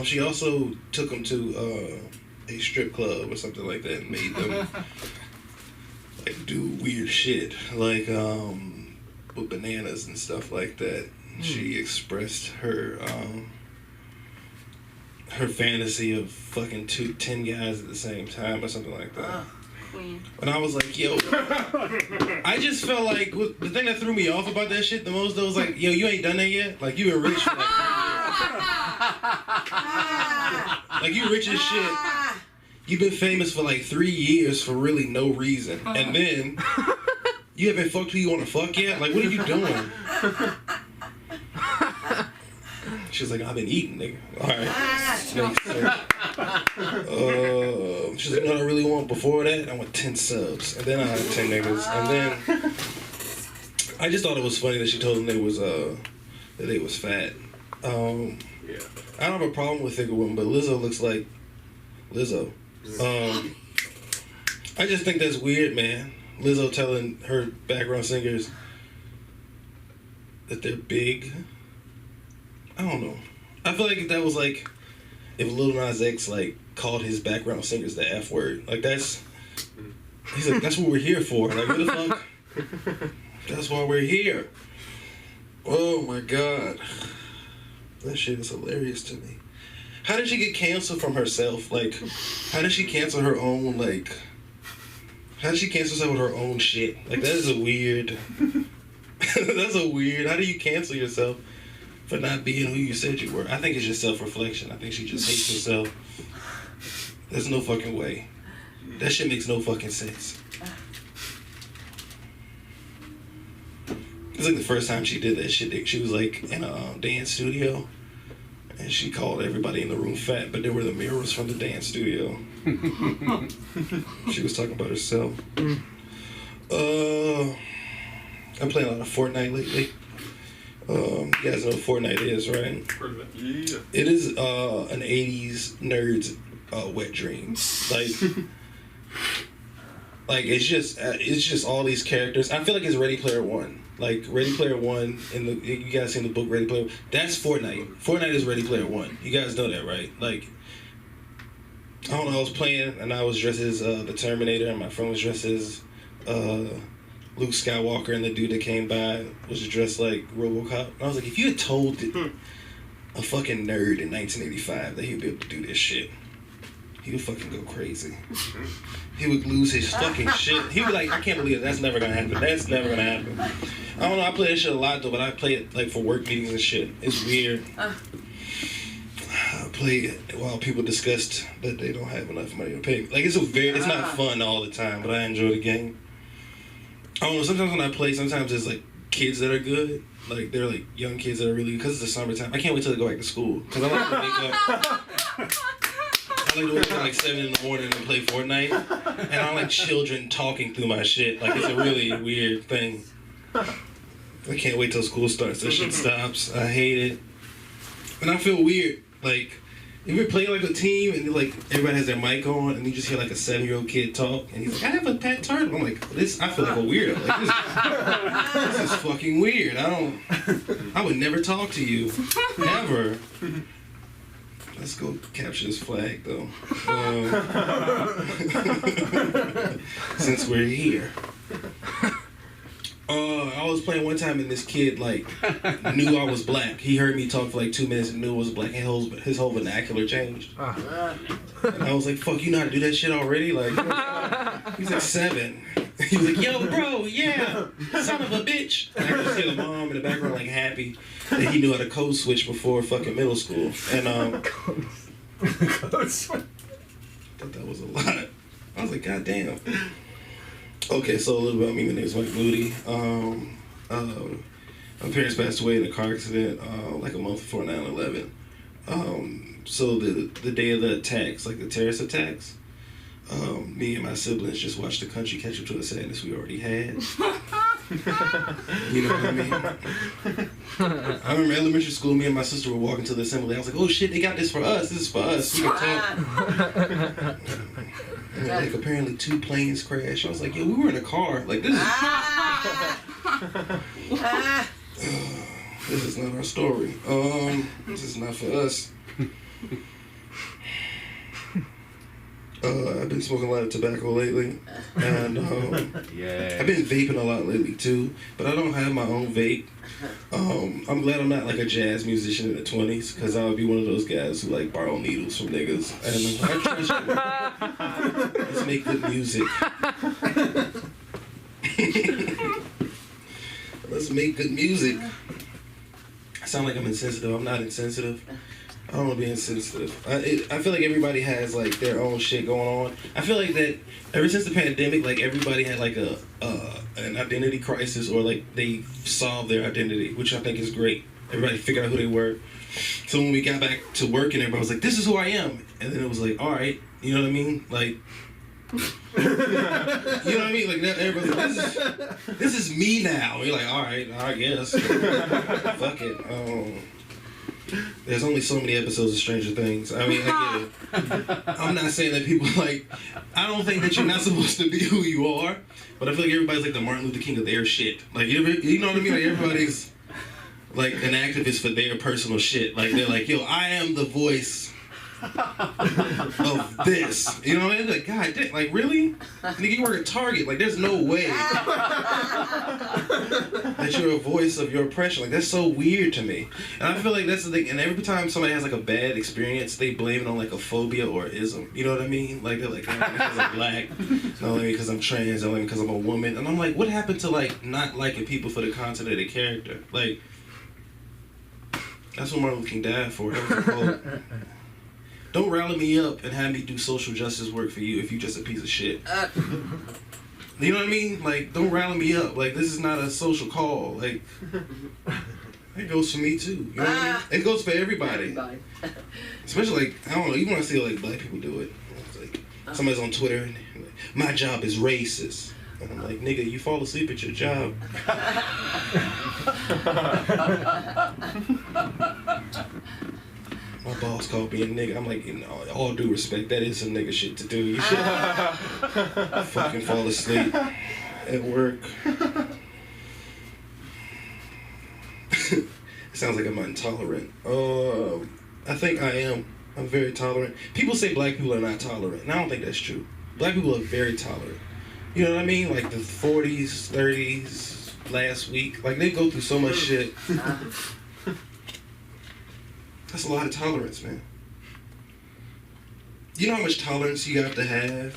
She also took him to a strip club or something like that and made them like do weird shit, like with bananas and stuff like that. She expressed her her fantasy of fucking 10 guys at the same time or something like that. And I was like, yo, I just felt like the thing that threw me off about that shit the most though was like, yo, you ain't done that yet? Like, you been rich for like you rich as shit. You've been famous for like 3 years for really no reason. And then you haven't fucked who you want to fuck yet? Like, what are you doing? She was like, I've been eating, nigga. All right. She's like, no, I really want before that, I want 10 subs. And then I had 10 niggas. And then I just thought it was funny that she told them they was fat. I don't have a problem with thicker women, but Lizzo looks like Lizzo. I just think that's weird, man. Lizzo telling her background singers that they're big. I don't know. I feel like if that was like if Lil Nas X like called his background singers the F word, like he's like, that's what we're here for. Like, what the fuck? That's why we're here. Oh my god, that shit is hilarious to me. How did she get canceled from herself? Like, how did she cancel her own like? How did she cancel herself with her own shit? Like, that is a weird. That's a weird. How do you cancel yourself for not being who you said you were? I think it's just self-reflection. I think she just hates herself. There's no fucking way. That shit makes no fucking sense. It's like the first time she did that shit. She was like in a dance studio, and she called everybody in the room fat, but they were the mirrors from the dance studio. She was talking about herself. I'm playing a lot of Fortnite lately. You guys know what Fortnite is, right? Yeah. It is an 80s nerd's wet dream. Like it's just all these characters. I feel like it's Ready Player One. Like Ready Player One, you guys seen the book Ready Player One? That's Fortnite. Fortnite is Ready Player One. You guys know that, right? Like, I don't know, I was playing and I was dressed as the Terminator and my friend was dressed as Luke Skywalker, and the dude that came by was dressed like RoboCop. And I was like, if you had told a fucking nerd in 1985 that he'd be able to do this shit, he would fucking go crazy. He would lose his fucking shit. He would like, I can't believe it. That's never gonna happen. That's never gonna happen. I don't know, I play that shit a lot though, but I play it like for work meetings and shit. It's weird. I play it while people discussed that they don't have enough money to pay. Like, it's not fun all the time, but I enjoy the game. I don't know, sometimes when I play, sometimes there's like kids that are good. Like, they're like young kids that are really good, because it's the summertime. I can't wait till they go back to school. Because I like to wake up like 7 in the morning and play Fortnite. And I like children talking through my shit. Like, it's a really weird thing. I can't wait till school starts. That shit stops. I hate it. And I feel weird. Like, if you're playing like a team and like everybody has their mic on and you just hear like a 7-year-old kid talk and he's like, I have a pet turtle. I'm like, I feel like a weirdo. Like, this is fucking weird. I would never talk to you. Never. Let's go capture this flag though. Since we're here. I was playing one time and this kid like knew I was black. He heard me talk for like 2 minutes and knew I was black, and his whole vernacular changed. And I was like, fuck, you know how to do that shit already? Like, he's like 7. He was like, yo, bro, yeah, son of a bitch. And I could just hear the mom in the background like happy that he knew how to code switch before fucking middle school. And Code switch. I thought that was a lot. I was like, god damn. Okay, so a little bit about me. My name is Mike Moody. My parents passed away in a car accident like a month before 9/11. So the day of the attacks, like the terrorist attacks, me and my siblings just watched the country catch up to the sadness we already had. You know what I mean? I remember elementary school, me and my sister were walking to the assembly. I was like, oh shit, they got this for us. This is for us. We can talk. And then, like, apparently 2 planes crashed. I was like, yo, we were in a car. Like, this is... this is not our story. This is not for us. I've been smoking a lot of tobacco lately, and Yeah. I've been vaping a lot lately too, but I don't have my own vape. I'm glad I'm not like a jazz musician in the 20s, because I would be one of those guys who like borrow needles from niggas. And I trust you. Let's make good music. Let's make good music. I sound like I'm insensitive. I'm not insensitive. I don't want to be insensitive. I feel like everybody has like their own shit going on. I feel like that ever since the pandemic, like everybody had like an identity crisis, or like they solved their identity, which I think is great. Everybody figured out who they were. So when we got back to work and everybody was like, "This is who I am," and then it was like, "All right," you know what I mean? Like, you know what I mean? Like everybody's like, this is me now. You're like, all right, I guess. Fuck it. There's only so many episodes of Stranger Things. I mean, I get it. I'm not saying that people like... I don't think that you're not supposed to be who you are, but I feel like everybody's like the Martin Luther King of their shit. Like, you know what I mean? Like, everybody's like an activist for their personal shit. Like, they're like, yo, I am the voice of this. You know what I mean? Like, God damn, like, really? Nigga, you work at Target. Like, there's no way that you're a voice of your oppression. Like, that's so weird to me. And I feel like that's the thing. And every time somebody has like a bad experience, they blame it on like a phobia or ism. You know what I mean? Like, they're like, oh, because I'm black, not only because I'm trans, not only because I'm a woman. And I'm like, what happened to like not liking people for the content of their character? Like, that's what Martin Luther King died for. That was a quote. Don't rally me up and have me do social justice work for you if you just a piece of shit. You know what I mean? Like, don't rally me up. Like, this is not a social call. Like, it goes for me too. You know what I mean? It goes for everybody. Especially, like, I don't know, even when I see, like, black people do it. It's like, somebody's on Twitter and they're like, my job is racist. And I'm like, nigga, you fall asleep at your job. My boss called me a nigga. I'm like, in all due respect, that is some nigga shit to do. You should fucking fall asleep at work. It sounds like I'm intolerant. I think I am. I'm very tolerant. People say black people are not tolerant, and I don't think that's true. Black people are very tolerant. You know what I mean? Like the 40s, 30s, last week. Like, they go through so much shit. That's a lot of tolerance, man. You know how much tolerance you have to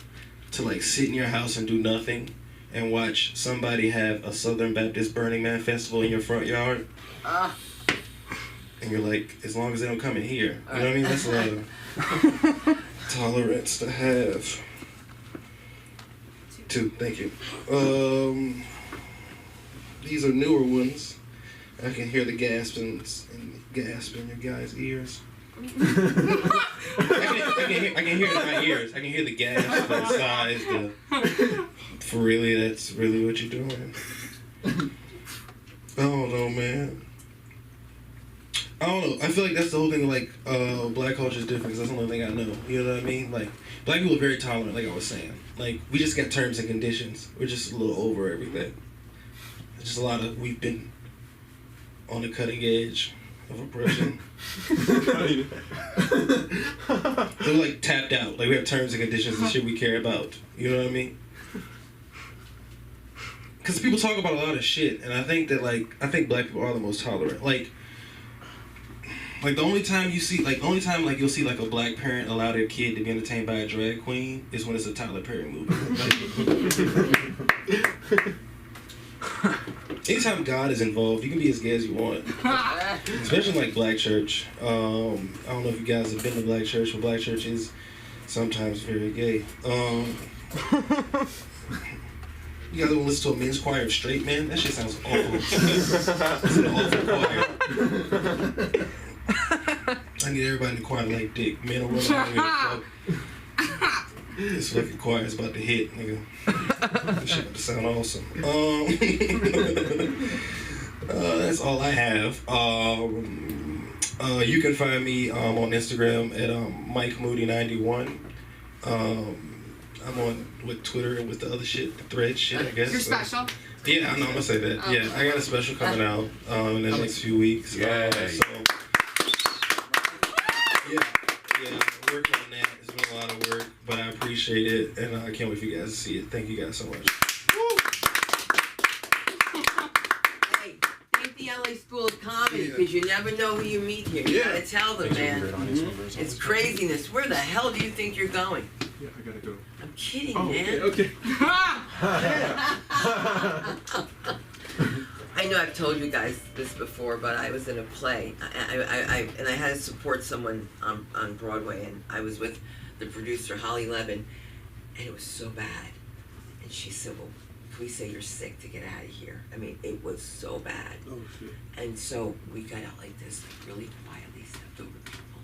like sit in your house and do nothing and watch somebody have a Southern Baptist Burning Man festival in your front yard? And you're like, as long as they don't come in here. You know what I mean? That's a lot of tolerance to have. 2, thank you. These are newer ones. I can hear the gasp in your guys' ears. I can hear it in my ears. I can hear the gasp, the sighs, for really, that's really what you're doing. I don't know, man. I don't know. I feel like that's the whole thing, like, black culture is different because that's the only thing I know. You know what I mean? Like, black people are very tolerant, like I was saying. Like, we just got terms and conditions. We're just a little over everything. It's just a lot of, we've been on the cutting edge of oppression. They're like tapped out. Like, we have terms and conditions and shit we care about. You know what I mean? Because people talk about a lot of shit, and I think that, like, I think black people are the most tolerant. Like the only time you see, like, you'll see, like, a black parent allow their kid to be entertained by a drag queen is when it's a Tyler Perry movie. Like, anytime God is involved, you can be as gay as you want. Especially like black church. I don't know if you guys have been to black church, but black church is sometimes very gay. You guys want to listen to a men's choir of straight men? That shit sounds awful. It's an awful choir. I need everybody in the choir like dick. Men or women, I don't give a fuck. This fucking choir is about to hit, nigga. This shit about to sound awesome. That's all I have. You can find me on Instagram at MikeMoody91. I'm on with Twitter and with the other shit, the thread shit, I guess. You're special. Yeah, I know. I'm gonna say that. Yeah, I got a special coming out in the next few weeks. So yeah, working on that. It's been a lot of work, but I appreciate it, and I can't wait for you guys to see it. Thank you guys so much. Hey, thank the LA School of Comedy, because you never know who you meet here. You gotta tell them, man. It's craziness. Where the hell do you think you're going? Yeah, I gotta go. I'm kidding, Oh, man. okay. I know I've told you guys this before, but I was in a play, and I had to support someone on Broadway, and I was with the producer Holly Levin, and it was so bad, and she said, "Well, can we say you're sick to get out of here?" I mean, it was so bad, Oh shit. and so we got out like this, like really quietly, stepped over people,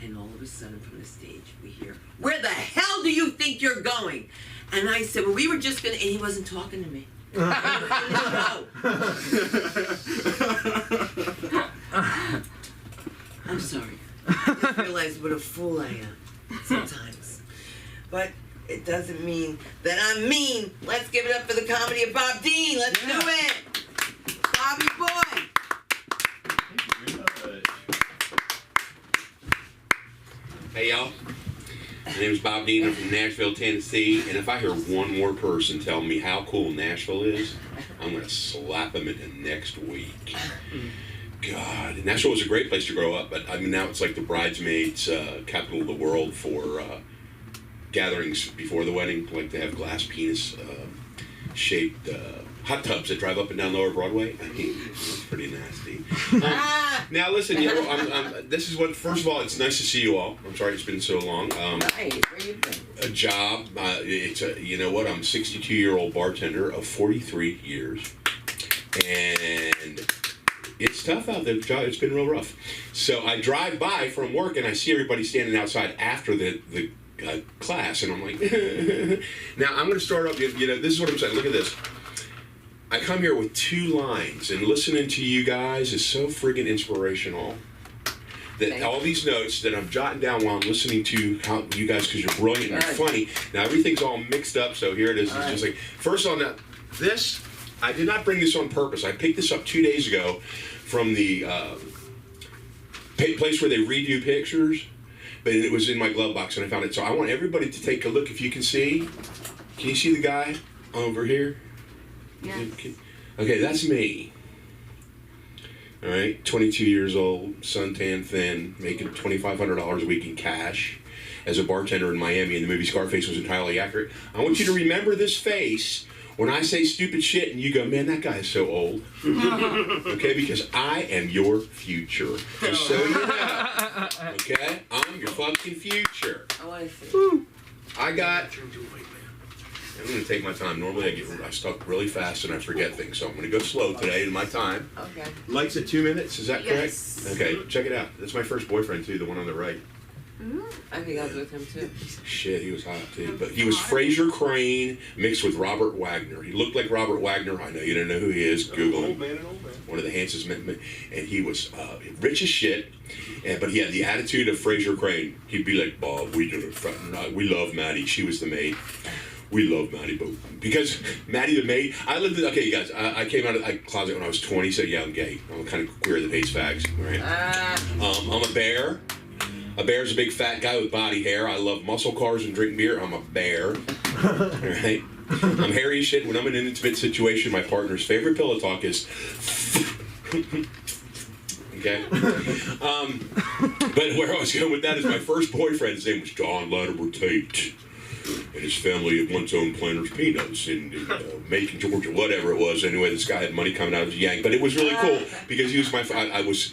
and all of a sudden from the stage we hear, "Where the hell do you think you're going?" And I said, "Well, we were just gonna," and he wasn't talking to me. I'm sorry. I just realized what a fool I am sometimes. But it doesn't mean that I'm mean. Let's give it up for the comedy of Bob Dean. Let's do it. Bobby boy. Hey y'all, my name is Bob Dean. I'm from Nashville, Tennessee, and if I hear one more person tell me how cool Nashville is, I'm gonna slap them into next week. God, and Nashville was a great place to grow up, but I mean now it's like the bridesmaids' capital of the world for gatherings before the wedding. Like they have glass penis shaped hot tubs that drive up and down Lower Broadway. I mean, it's pretty nasty. Now listen, you know, this is what. First of all, it's nice to see you all. I'm sorry it's been so long. Hey, where you been? A job. It's a. You know what? I'm a 62-year-old bartender of 43 years, and it's tough out there. It's been real rough. So I drive by from work and I see everybody standing outside after the class, and I'm like, now I'm going to start up. You know, this is what I'm saying. Look at this. I come here with 2 lines, and listening to you guys is so friggin' inspirational. That all these notes that I'm jotting down while I'm listening to how you guys, because you're brilliant and you're funny. Now everything's all mixed up, so here it is. It's just like, first on that, this, I did not bring this on purpose. I picked this up 2 days ago from the place where they redo pictures, but it was in my glove box and I found it. So I want everybody to take a look. If you can see you see the guy over here? Yeah. Okay, that's me. All right, 22 years old, suntan thin, making $2,500 a week in cash as a bartender in Miami, and the movie Scarface was entirely accurate. I want you to remember this face when I say stupid shit and you go, man, that guy is so old. Okay, because I am your future. Just so you know. Okay? I'm your fucking future. I want to see. I got... I'm going to take my time. Normally I talk really fast and I forget things, so I'm going to go slow today in my time. Okay. Lights at 2 minutes, is that Yes. correct? Okay, check it out. That's my first boyfriend too, the one on the right. I think I was with him too. Shit, he was hot too. But he was Fraser Crane mixed with Robert Wagner. He looked like Robert Wagner. I know you don't know who he is. Google him. One of the handsomest men. And he was rich as shit, but he had the attitude of Fraser Crane. He'd be like, Bob, we love Maddie. She was the maid. We love Maddie, but because Maddie the maid, I lived in, okay, you guys, I came out of the closet when I was 20, so yeah, I'm gay. I'm kind of queer that hates fags, right? I'm a bear. A bear's a big fat guy with body hair. I love muscle cars and drink beer. I'm a bear, right? I'm hairy as shit. When I'm in an intimate situation, my partner's favorite pillow talk is, okay? But where I was going with that is my first boyfriend, his name was John Latimer Tate. And his family once owned Planters Peanuts in Macon, Georgia, whatever it was. Anyway, this guy had money coming out of his yank. But it was really cool because he was my... I was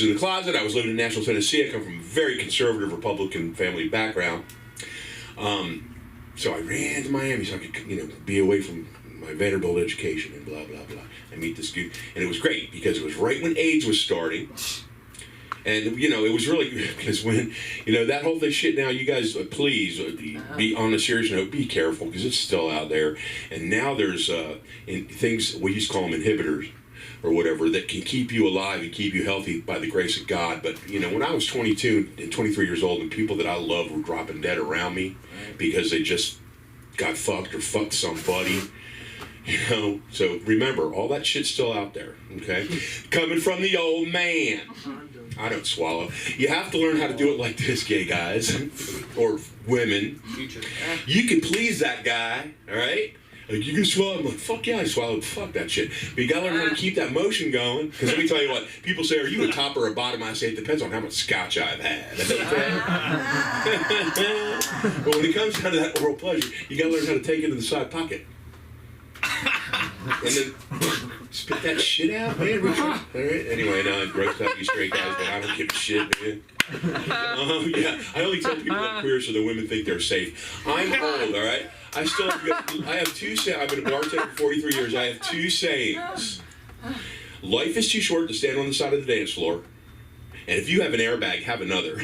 in the closet. I was living in Nashville, Tennessee. I come from a very conservative Republican family background. So I ran to Miami so I could, be away from my Vanderbilt education and blah, blah, blah. I meet this dude. And it was great because it was right when AIDS was starting. And, you know, it was really good because when, you know, that whole thing shit now, you guys, please, be on a serious note, be careful because it's still out there. And now there's things, we used to call them inhibitors or whatever, that can keep you alive and keep you healthy by the grace of God. But, you know, when I was 22 and 23 years old and people that I loved were dropping dead around me because they just got fucked or fucked somebody. You know, so remember, all that shit's still out there, okay? Coming from the old man. I don't swallow. You have to learn how to do it like this, gay guys. Or women. You can please that guy, all right? Like, you can swallow. I'm like, fuck yeah, I swallowed. Fuck that shit. But you gotta learn how to keep that motion going. Because let me tell you what, people say, are you a top or a bottom? I say, it depends on how much scotch I've had. Okay? But when it comes down to that oral pleasure, you gotta learn how to take it in the side pocket. And then spit that shit out, man. All right. Anyway, now I'm grossed out, you straight guys, but I don't give a shit, man. Yeah, I only tell people I'm queer so the women think they're safe. I'm old, all right? I have two sayings. I've been a bartender for 43 years. I have two sayings. Life is too short to stand on the side of the dance floor. And if you have an airbag, have another.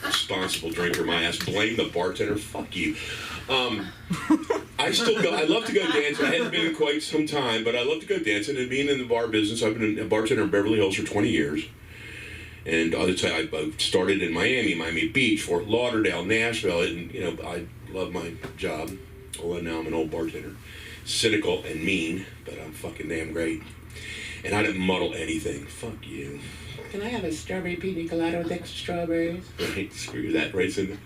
Responsible drinker, my ass. Blame the bartender. Fuck you. I still go. I love to go dancing. I hadn't been in quite some time, but I love to go dancing. And being in the bar business, I've been a bartender in Beverly Hills for 20 years. And I'll tell you, I started in Miami Beach, Fort Lauderdale, Nashville, and you know, I love my job. Although now I'm an old bartender, cynical and mean, but I'm fucking damn great. And I didn't muddle anything. Fuck you. Can I have a strawberry pina colada with extra strawberries? Right, screw that, right, Cindy?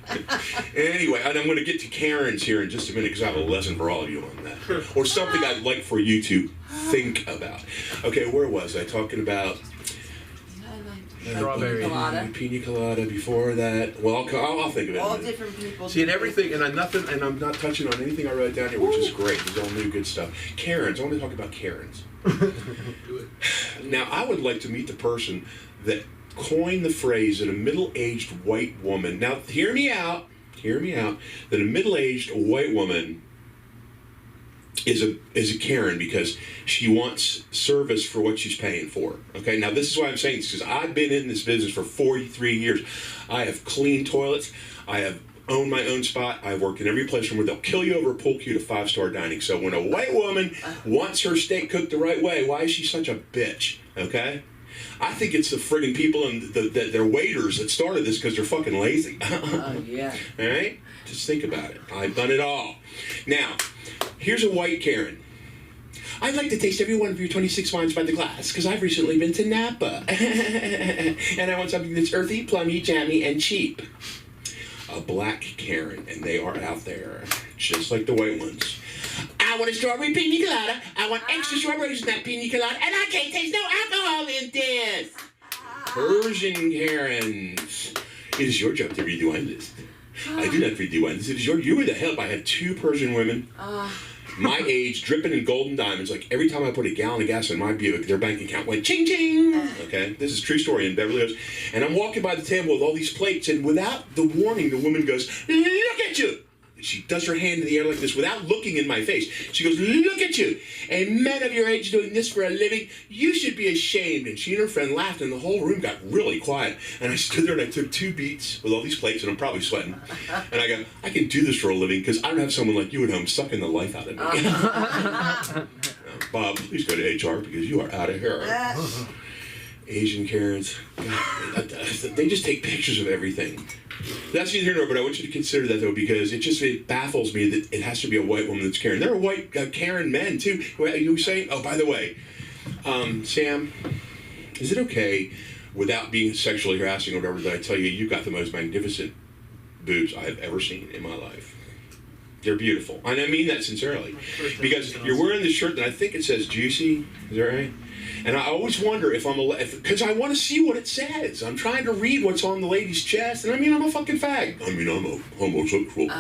Anyway, and I'm going to get to Karen's here in just a minute because I have a lesson for all of you on that. Or something I'd like for you to think about. Okay, where was I? Talking about... Strawberry. Pina colada before that. Well, I'll think of it. All different people. See, and everything, and I'm not touching on anything I wrote down here, which is great. It's all new good stuff. Karens. I want to talk about Karens. Now, I would like to meet the person that coined the phrase that a middle-aged white woman. Now, hear me out. That a middle-aged white woman is a Karen because she wants service for what she's paying for. Okay, now this is why I'm saying this, because I've been in this business for 43 years. I have cleaned toilets. I have owned my own spot. I've worked in every place from where they'll kill you over a pool cue to 5-star dining. So when a white woman wants her steak cooked the right way, why is she such a bitch? Okay? I think it's the friggin' people and their waiters that started this because they're fucking lazy. Oh, yeah. All right? Just think about it. I've done it all. Now, here's a white Karen. I'd like to taste every one of your 26 wines by the glass because I've recently been to Napa. And I want something that's earthy, plummy, jammy, and cheap. A black Karen, and they are out there, just like the white ones. I want a strawberry pina colada. I want extra strawberries in that pina colada, and I can't taste no alcohol in this. Persian Karens. It is your job to read the wine list. I do not read the wine list. It is your. You were the help. I had 2 Persian women. My age, dripping in golden diamonds. Like every time I put a gallon of gas in my Buick, their bank account went ching ching. Okay, this is a true story in Beverly Hills. And I'm walking by the table with all these plates, and without the warning, the woman goes, "Look at you." She does her hand in the air like this without looking in my face. She goes, "Look at you. A man of your age doing this for a living. You should be ashamed." And she and her friend laughed, and the whole room got really quiet. And I stood there and I took 2 beats with all these plates, and I'm probably sweating. And I go, I can do this for a living because I don't have someone like you at home sucking the life out of me. Bob, please go to HR because you are out of here. Asian Karens, God, they just take pictures of everything. That's neither here nor, but I want you to consider that though, because it baffles me that it has to be a white woman that's Karen. There are white Karen men too. Are you saying? Oh, by the way, Sam, is it okay, without being sexually harassing or whatever, that I tell you you've got the most magnificent boobs I have ever seen in my life? They're beautiful, and I mean that sincerely, because you're wearing this shirt that I think it says "juicy." Is that right? And I always wonder if I'm because I want to see what it says. I'm trying to read what's on the lady's chest, and I mean, I'm a fucking fag. I mean, I'm a homosexual.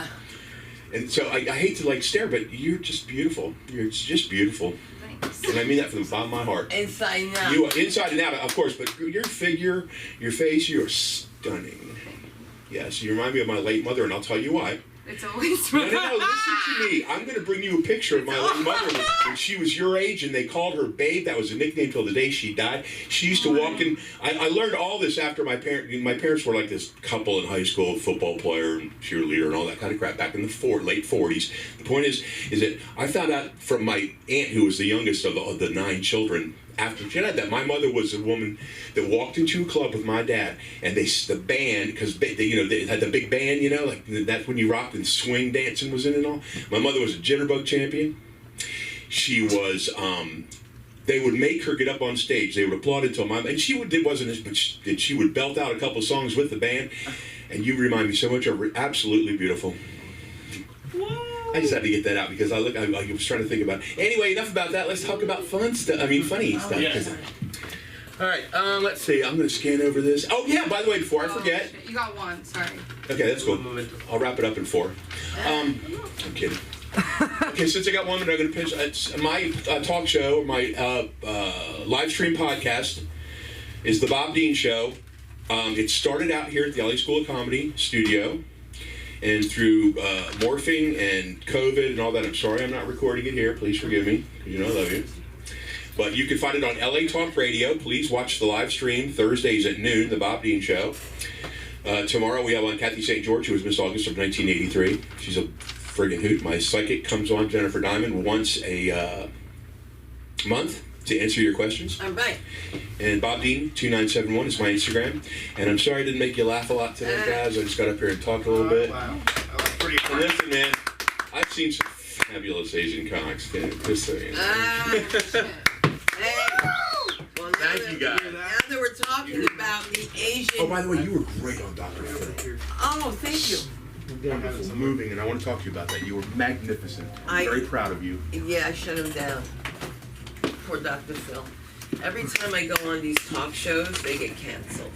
And so I hate to stare, but you're just beautiful. You're just beautiful. Thanks. And I mean that from the bottom of my heart. Inside and out. You are inside and out, of course, but your figure, your face, you are stunning. Yes, you remind me of my late mother, and I'll tell you why. It's always No, listen to me. I'm going to bring you a picture of my little mother when she was your age, and they called her Babe. That was a nickname till the day she died. She used to walk in. I learned all this after my parents. My parents were like this couple in high school, football player and cheerleader and all that kind of crap back in the late 40s. The point is that I found out from my aunt, who was the youngest of the 9 children. After she had that, my mother was a woman that walked into a club with my dad, and the band, because they had the big band, like that's when you rocked and swing dancing was in and all. My mother was a jitterbug champion. She was. They would make her get up on stage. They would applaud until and she would. It wasn't as, but she would belt out a couple songs with the band, and you remind me so much of her. Absolutely beautiful. I just had to get that out because I was trying to think about it. Anyway, enough about that. Let's talk about fun stuff. Funny stuff. Yeah. All right, let's see. I'm going to scan over this. Oh, yeah, by the way, before I forget. Shit. You got one, sorry. Okay, that's cool. I'll wrap it up in 4. I'm kidding. Okay, since I got 1 minute, I'm going to pitch my talk show, my live stream podcast is The Bob Dean Show. It started out here at the LA School of Comedy studio. And through morphing and COVID and all that, I'm sorry I'm not recording it here. Please forgive me, because I love you. But you can find it on LA Talk Radio. Please watch the live stream Thursdays at noon, The Bob Dean Show. Tomorrow we have on Kathy St. George, who was Miss August of 1983. She's a friggin' hoot. My psychic comes on, Jennifer Diamond, once a month to answer your questions. All right. And Bob Dean 2971 is my Instagram. And I'm sorry I didn't make you laugh a lot today, guys. I just got up here and talked a little bit. Wow. That was pretty And listen, man, I've seen some fabulous Asian comics, too. Just so you know. Hey. Well, Thank you, guys. Now that we're talking about the Asian. Oh, by the way, you were great on Dr. Phil. Oh, thank you. It's moving, and I want to talk to you about that. You were magnificent. I'm very proud of you. Yeah, I shut him down. Poor Dr. Phil. Every time I go on these talk shows, they get canceled.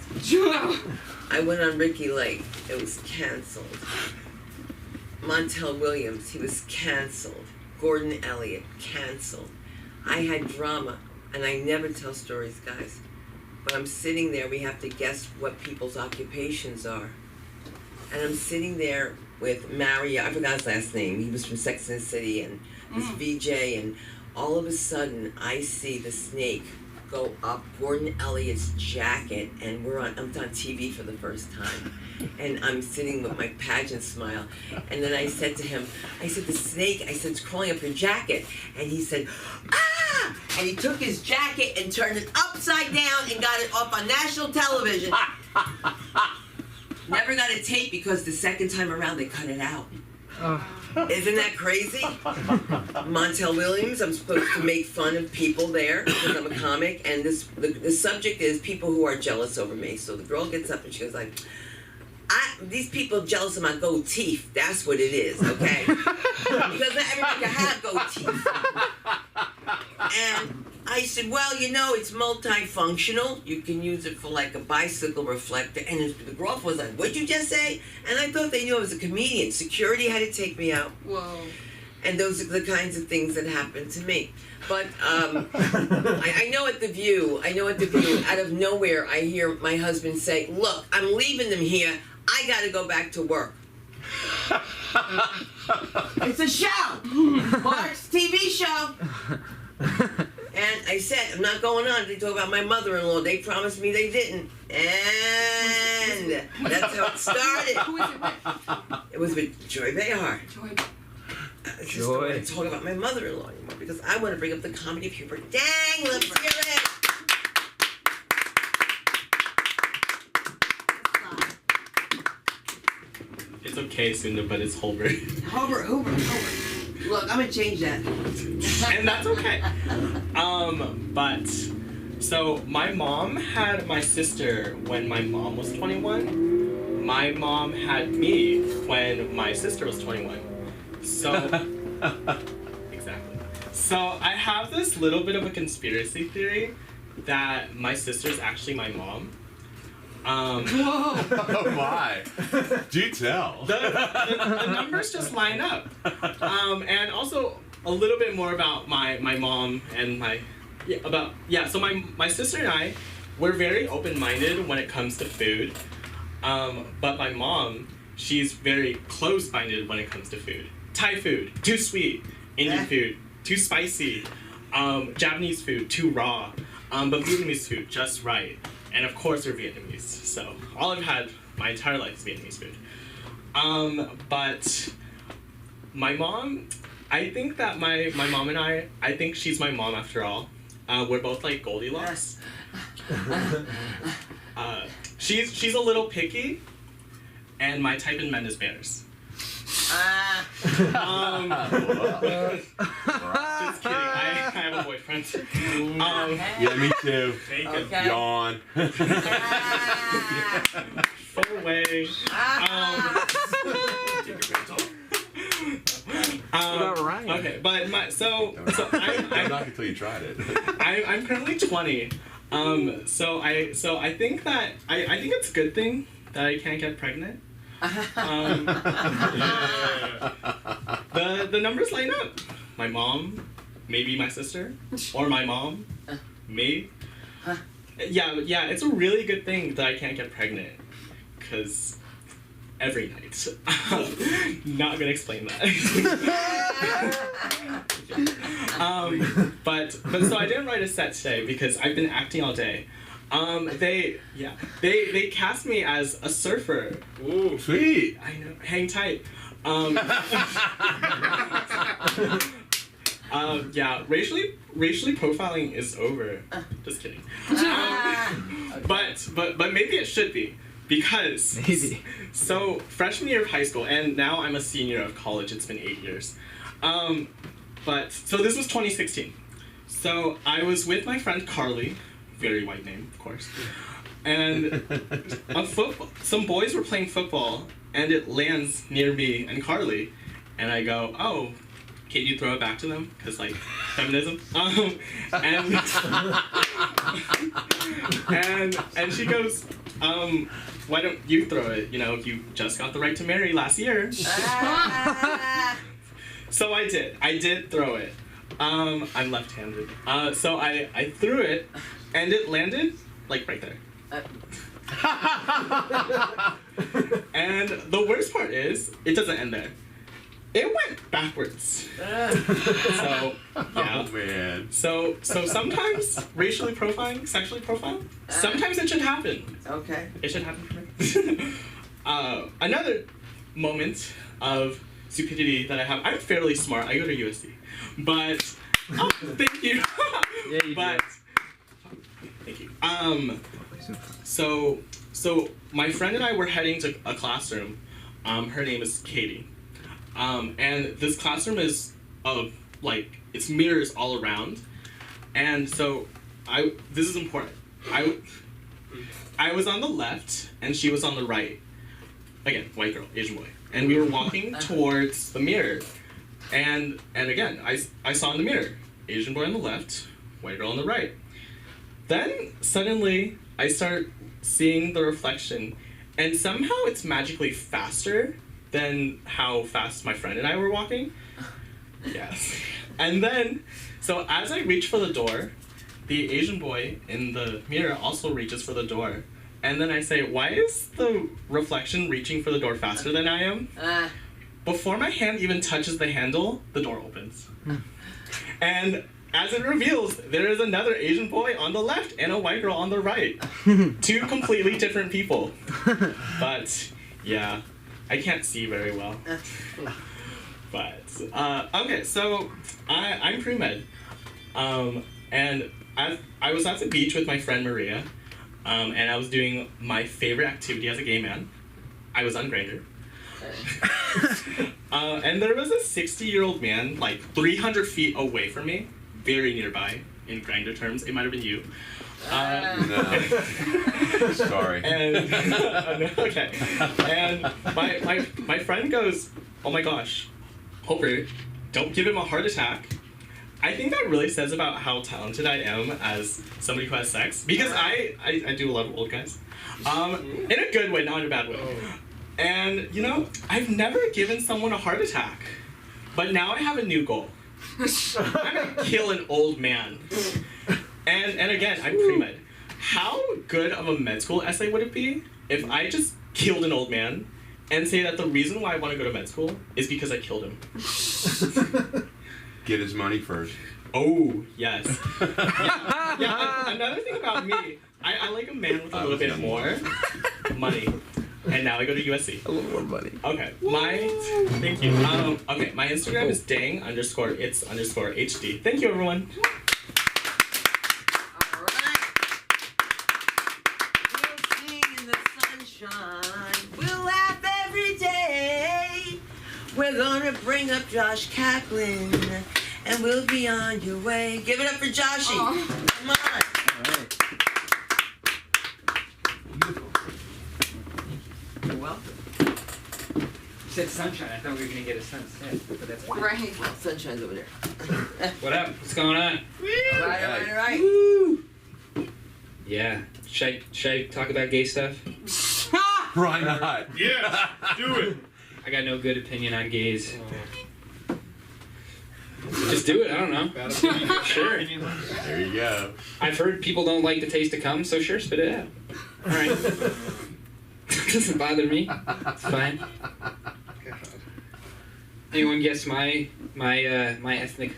I went on Ricky Lake. It was canceled. Montel Williams, he was canceled. Gordon Elliott, canceled. I had drama, and I never tell stories, guys. But I'm sitting there, we have to guess what people's occupations are. And I'm sitting there with Mario, I forgot his last name. He was from Sex and the City, and this VJ, and all of a sudden, I see the snake go up Gordon Elliott's jacket, and I'm on TV for the first time. And I'm sitting with my pageant smile. And then I said to him, the snake, it's crawling up your jacket. And he said, ah! And he took his jacket and turned it upside down and got it off on national television. Never got a tape because the second time around they cut it out. Isn't that crazy? Montel Williams, I'm supposed to make fun of people there because I'm a comic, and the subject is people who are jealous over me. So the girl gets up and she goes like, these people jealous of my gold teeth. That's what it is, okay? Because not everybody can have gold teeth. And I said, well, it's multifunctional. You can use it for like a bicycle reflector. And the girl was like, what'd you just say? And I thought they knew I was a comedian. Security had to take me out. Whoa. And those are the kinds of things that happen to me. But I know at The View, out of nowhere, I hear my husband say, look, I'm leaving them here. I got to go back to work. It's a show. Mark's TV show. And I said, I'm not going on. They talk about my mother-in-law. They promised me they didn't. And that's how it started. Who is it with? It was with Joy Behar. Joy. I just don't want to talk about my mother-in-law anymore because I want to bring up the comedy of humor. Dang, let's hear it. It's okay, Sunda, but it's Holbert. Hoover. Look, I'm gonna change that. And that's okay. So my mom had my sister when my mom was 21. My mom had me when my sister was 21. So, exactly. So I have this little bit of a conspiracy theory that my sister's actually my mom. Oh my! Do tell. The numbers just line up. And also a little bit more about my mom and so my sister and I, we're very open-minded when it comes to food. But my mom, she's very close-minded when it comes to food. Thai food, too sweet. Indian food, too spicy. Japanese food, too raw. But Vietnamese food, just right. And of course we're Vietnamese, so all I've had my entire life is Vietnamese food. But my mom, I think that my mom and I think she's my mom after all. We're both like Goldilocks. She's a little picky, and my type in men is bears. Just kidding. I have a boyfriend. Yeah, me too. Okay. Yawn. Far away. Ryan? Okay, but so I'm not until you tried it. I'm currently 20. So I think that I think it's a good thing that I can't get pregnant. The numbers line up. My mom, maybe my sister, or my mom, me. Yeah, it's a really good thing that I can't get pregnant, cause every night. Not gonna explain that. But so I didn't write a set today because I've been acting all day. They cast me as a surfer. Ooh, sweet. I know, hang tight. Racially profiling is over. Just kidding. But maybe it should be because Maybe. So freshman year of high school, and now I'm a senior of college. It's been 8 years. But so this was 2016. So I was with my friend Carly, very white name, of course, and some boys were playing football, and it lands near me and Carly, and I go, "Oh, can you throw it back to them? Cause like feminism." And she goes, "Why don't you throw it? You know, you just got the right to marry last year." So I did throw it. I'm left-handed. So I threw it, and it landed like right there. And the worst part is, it doesn't end there. It went backwards. So yeah. Oh man. So sometimes racially profiling, sexually profiling, sometimes it should happen. Okay. It should happen for me. Another moment of stupidity that I have. I'm fairly smart. I go to USC, but thank you. Yeah, you but thank you. So my friend and I were heading to a classroom. Her name is Katie. And this classroom is like it's mirrors all around. And so this is important. I was on the left and she was on the right. Again, white girl, Asian boy. And we were walking towards the mirror. And again, I saw in the mirror, Asian boy on the left, white girl on the right. Then suddenly I start seeing the reflection, and somehow it's magically faster than how fast my friend and I were walking. Yes. And then, so as I reach for the door, the Asian boy in the mirror also reaches for the door. And then I say, "Why is the reflection reaching for the door faster than I am?" Before my hand even touches the handle, the door opens. And as it reveals, there is another Asian boy on the left and a white girl on the right. Two completely different people. But yeah, I can't see very well. But okay, so I'm pre-med. And I was at the beach with my friend Maria. And I was doing my favorite activity as a gay man. I was on Grindr. And there was a 60-year-old man, like 300 feet away from me, very nearby, in Grindr terms. It might have been you. No. Sorry. And okay. And my friend goes, "Oh my gosh, Hopper, don't give him a heart attack." I think that really says about how talented I am as somebody who has sex, because I do a lot of old guys, in a good way, not in a bad way. And you know, I've never given someone a heart attack, but now I have a new goal. I'm gonna kill an old man. And again, I'm pre-med. How good of a med school essay would it be if I just killed an old man and say that the reason why I want to go to med school is because I killed him. Get his money first. Oh, yes. Another thing about me, I like a man with a little bit more money. And now I go to USC. A little more money. Okay. Thank you. Okay, my Instagram is dang_it's_HD. Thank you, everyone. We'll laugh every day. We're gonna bring up Josh Kaplan, and we'll be on your way. Give it up for Joshy. Come on. You're welcome. You said sunshine. I thought we were gonna get a sunset, but that's fine. Right. Well, sunshine's over there. What up? What's going on? All right. Woo! Yeah. Should I talk about gay stuff? Why not? Yes, do it. I got no good opinion on gays. Just do it. I don't know. Sure. There you go. I've heard people don't like the taste of cum, so sure, spit it out. All right. Doesn't bother me. It's fine. Anyone guess my ethnic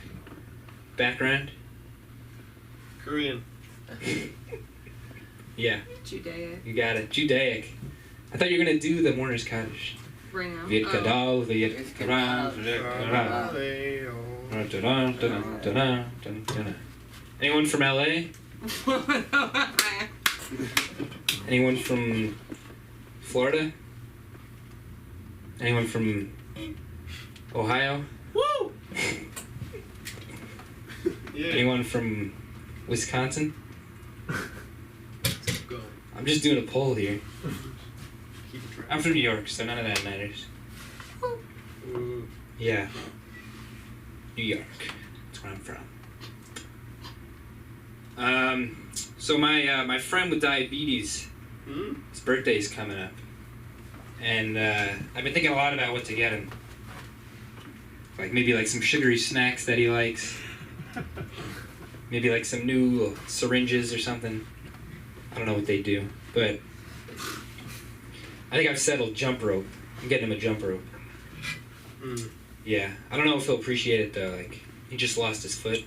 background? Korean. Yeah, Judaic. you got it. Judaic. I thought you were gonna do the Mourner's Cottage. Bring them. Viet Kadal, Viet Kadal, Viet Kadal. Anyone from LA? Anyone from Florida? Anyone from Ohio? Woo! Yeah. Anyone from Wisconsin? Go. I'm just doing a poll here. Keep track. I'm from New York, so none of that matters. Ooh. Yeah. New York. That's where I'm from. So my friend with diabetes, his birthday's coming up. And I've been thinking a lot about what to get him. Like maybe like some sugary snacks that he likes. Maybe like some new syringes or something. I don't know what they do, but I think I've settled jump rope. I'm getting him a jump rope. Yeah, I don't know if he'll appreciate it though. Like he just lost his foot.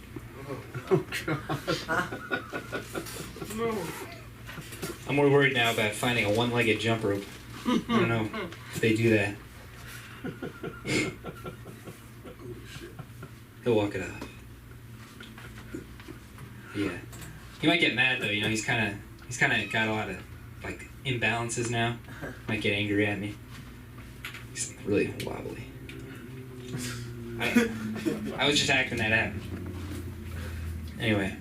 Oh God. No. I'm more worried now about finding a one-legged jump rope. I don't know if they do that. He'll walk it off. Yeah. He might get mad though. You know, he's kind of got a lot of like imbalances now. Might get angry at me. He's really wobbly. I was just acting that out. Anyway,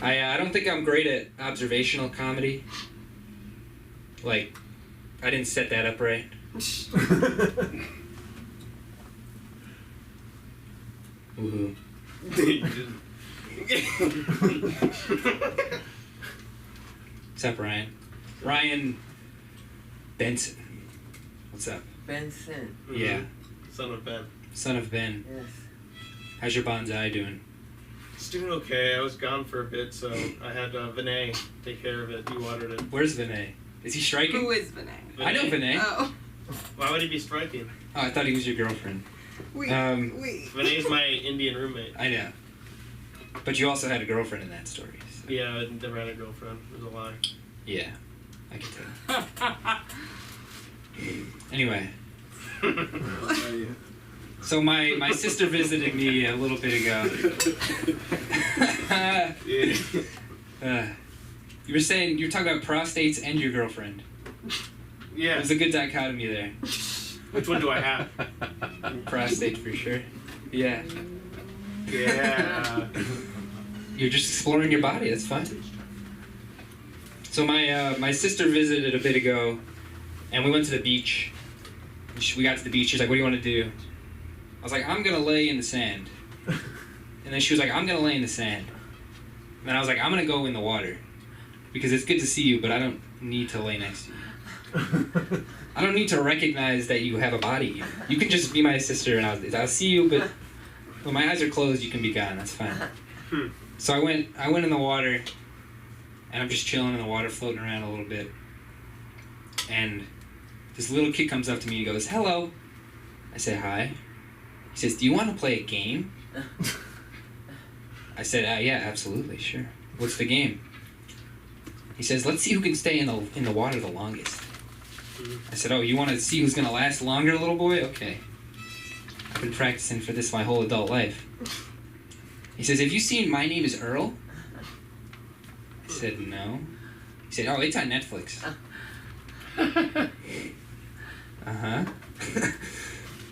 I don't think I'm great at observational comedy. Like, I didn't set that up right. Woohoo. What's up, Ryan? Ryan Benson. What's up? Benson. Yeah. Son of Ben. Son of Ben. Yes. How's your bonsai doing? It's doing okay. I was gone for a bit, so I had Vinay take care of it. He watered it. Where's Vinay? Is he striking? Who is Vinay? I know Vinay. Oh. Why would he be striking? Oh, I thought he was your girlfriend. Wait. Vinay's my Indian roommate. I know. But you also had a girlfriend in that story. So. Yeah, I never had a girlfriend. It was a lie. Yeah, I can tell. Anyway. So my sister visited me a little bit ago. You were saying you were talking about prostates and your girlfriend. Yeah. There's a good dichotomy there. Which one do I have? Prostate for sure. Yeah. Yeah. You're just exploring your body. That's fine. So my sister visited a bit ago, and we went to the beach. We got to the beach. She's like, "What do you want to do?" I was like, "I'm gonna lay in the sand." And then she was like, "I'm gonna lay in the sand." And then I was like, "I'm gonna go in the water, because it's good to see you, but I don't need to lay next to you. I don't need to recognize that you have a body. You can just be my sister, and I'll see you, but when my eyes are closed, you can be gone. That's fine." So I went in the water, and I'm just chilling in the water, floating around a little bit. And this little kid comes up to me and goes, "Hello." I say, "Hi." He says, "Do you want to play a game?" I said, "Yeah, absolutely, sure. What's the game?" He says, "Let's see who can stay in the water the longest." I said, "Oh, you want to see who's going to last longer, little boy? Okay. I've been practicing for this my whole adult life." He says, "Have you seen My Name is Earl?" I said, "No." He said, "Oh, it's on Netflix." Uh-huh.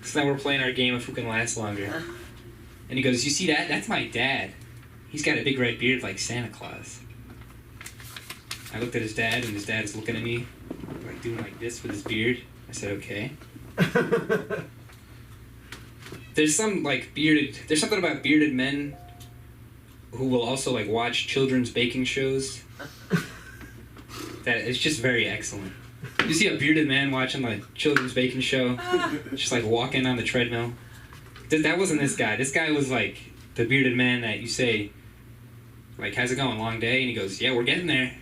So now we're playing our game of who can last longer. And he goes, "You see that? That's my dad. He's got a big red beard like Santa Claus." I looked at his dad, and his dad is looking at me, like doing like this with his beard. I said, "Okay." There's something about bearded men who will also like watch children's baking shows that is just very excellent. You see a bearded man watching like children's baking show, just like walking on the treadmill. That wasn't this guy. This guy was like the bearded man that you say, like, "How's it going? Long day?" And he goes, "Yeah, we're getting there."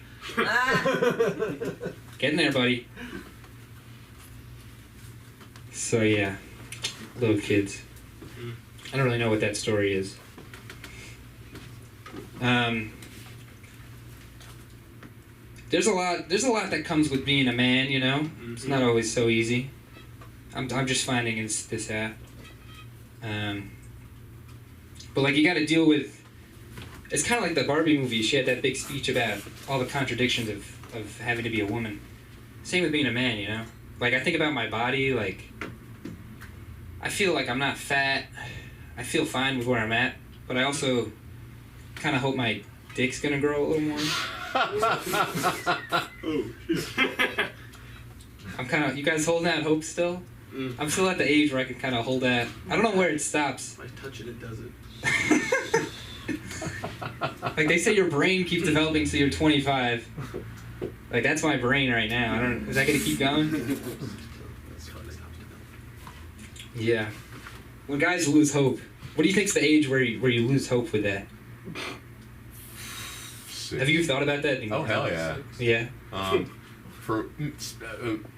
Getting there, buddy. So yeah, little kids. I don't really know what that story is. There's a lot that comes with being a man, you know. It's not always so easy. I'm just finding this app. But like you got to deal with. It's kind of like the Barbie movie. She had that big speech about all the contradictions of having to be a woman. Same with being a man, you know. Like I think about my body. Like I feel like I'm not fat. I feel fine with where I'm at, but I also kind of hope my dick's gonna grow a little more. I'm kind of. You guys holding that hope still? I'm still at the age where I can kind of hold that. I don't know where it stops. I touch it, it does it. Like they say, your brain keeps developing so you're 25. Like that's my brain right now. I don't. Is that gonna keep going? Yeah. When guys lose hope, what do you think's the age where you lose hope with that? Have you thought about that? Oh hell yeah. Yeah. For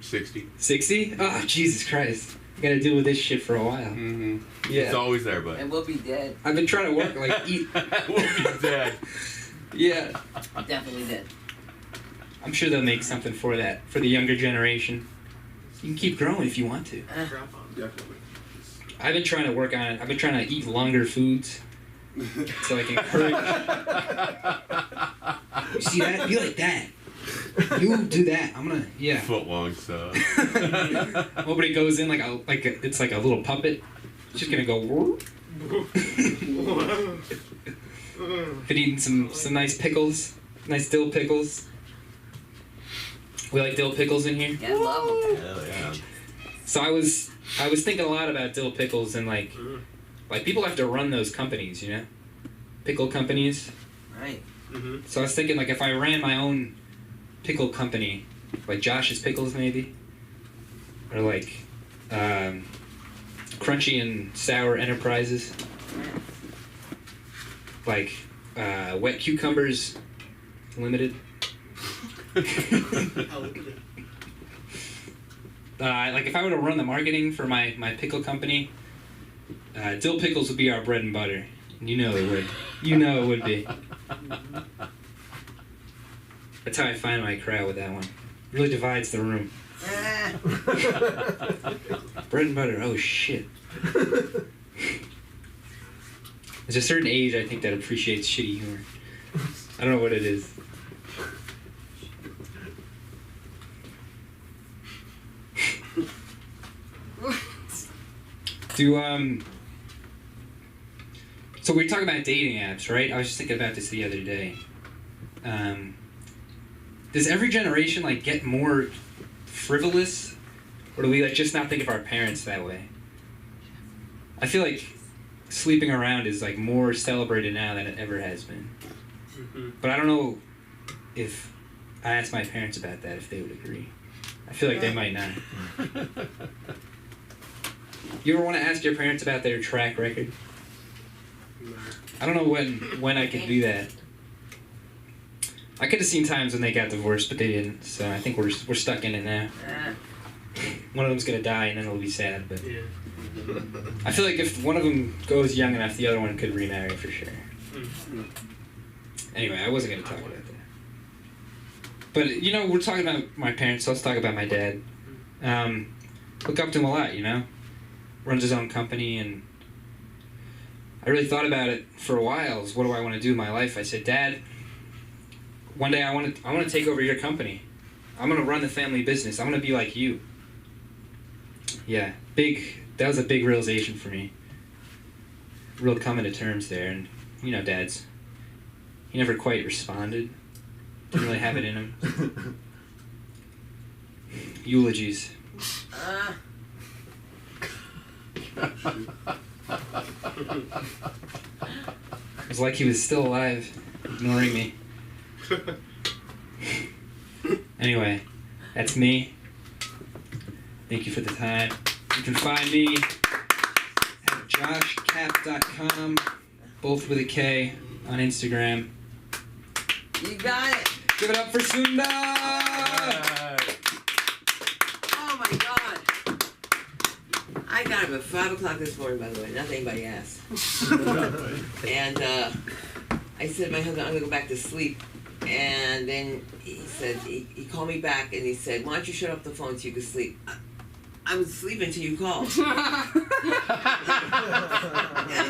60. 60? Oh Jesus Christ! I gotta deal with this shit for a while. Mm-hmm. Yeah. It's always there, bud. And we'll be dead. I've been trying to work eat. We'll be dead. Yeah. Definitely dead. I'm sure they'll make something for that for the younger generation. You can keep growing if you want to. Definitely. I've been trying to work on it. I've been trying to eat longer foods so I can encourage. You see that? Be like that. You do that. I'm gonna Foot long stuff. Nobody goes in it's like a little puppet. It's just gonna go. Been eating some nice pickles, nice dill pickles. We like dill pickles in here. Yeah, I love them. Hell yeah. So I was thinking a lot about dill pickles and like people have to run those companies, you know, pickle companies. Right. Mm-hmm. So I was thinking like if I ran my own pickle company, like Josh's Pickles maybe, or like Crunchy and Sour Enterprises, like Wet Cucumbers Limited. Like if I were to run the marketing for my pickle company, dill pickles would be our bread and butter. You know it would. You know it would be. That's how I find my crowd with that one. Really divides the room. Bread and butter. Oh shit. There's a certain age I think that appreciates shitty humor. I don't know what it is. So we were talking about dating apps, right? I was just thinking about this the other day. Does every generation like get more frivolous, or do we like just not think of our parents that way? I feel like sleeping around is like more celebrated now than it ever has been. Mm-hmm. But I don't know if I asked my parents about that, if they would agree. I feel like they might not. You ever want to ask your parents about their track record? I don't know when I could do that. I could have seen times when they got divorced, but they didn't. So I think we're stuck in it now. one of them's gonna die, and then it'll be sad. But Yeah. I feel like if one of them goes young enough, the other one could remarry for sure. Anyway, I wasn't gonna talk about that. But you know, we're talking about my parents, so let's talk about my dad. Look up to him a lot, you know. Runs his own company, and I really thought about it for a while. Is what do I want to do in my life? I said, Dad, one day I want to take over your company. I'm gonna run the family business. I'm gonna be like you. Yeah, that was a big realization for me. Real coming to terms there, and you know, Dad's. He never quite responded. Didn't really have it in him. Eulogies. It was like he was still alive, ignoring me. Anyway, that's me. Thank you for the time. You can find me at joshcap.com, both with a K, on Instagram. You got it. Give it up for Sunda! Oh my God. I got him at 5 o'clock this morning, by the way. Not anybody asked. And I said to my husband, I'm going to go back to sleep. And then he said, he called me back and he said, why don't you shut off the phone so you can sleep? I was sleeping until you called. And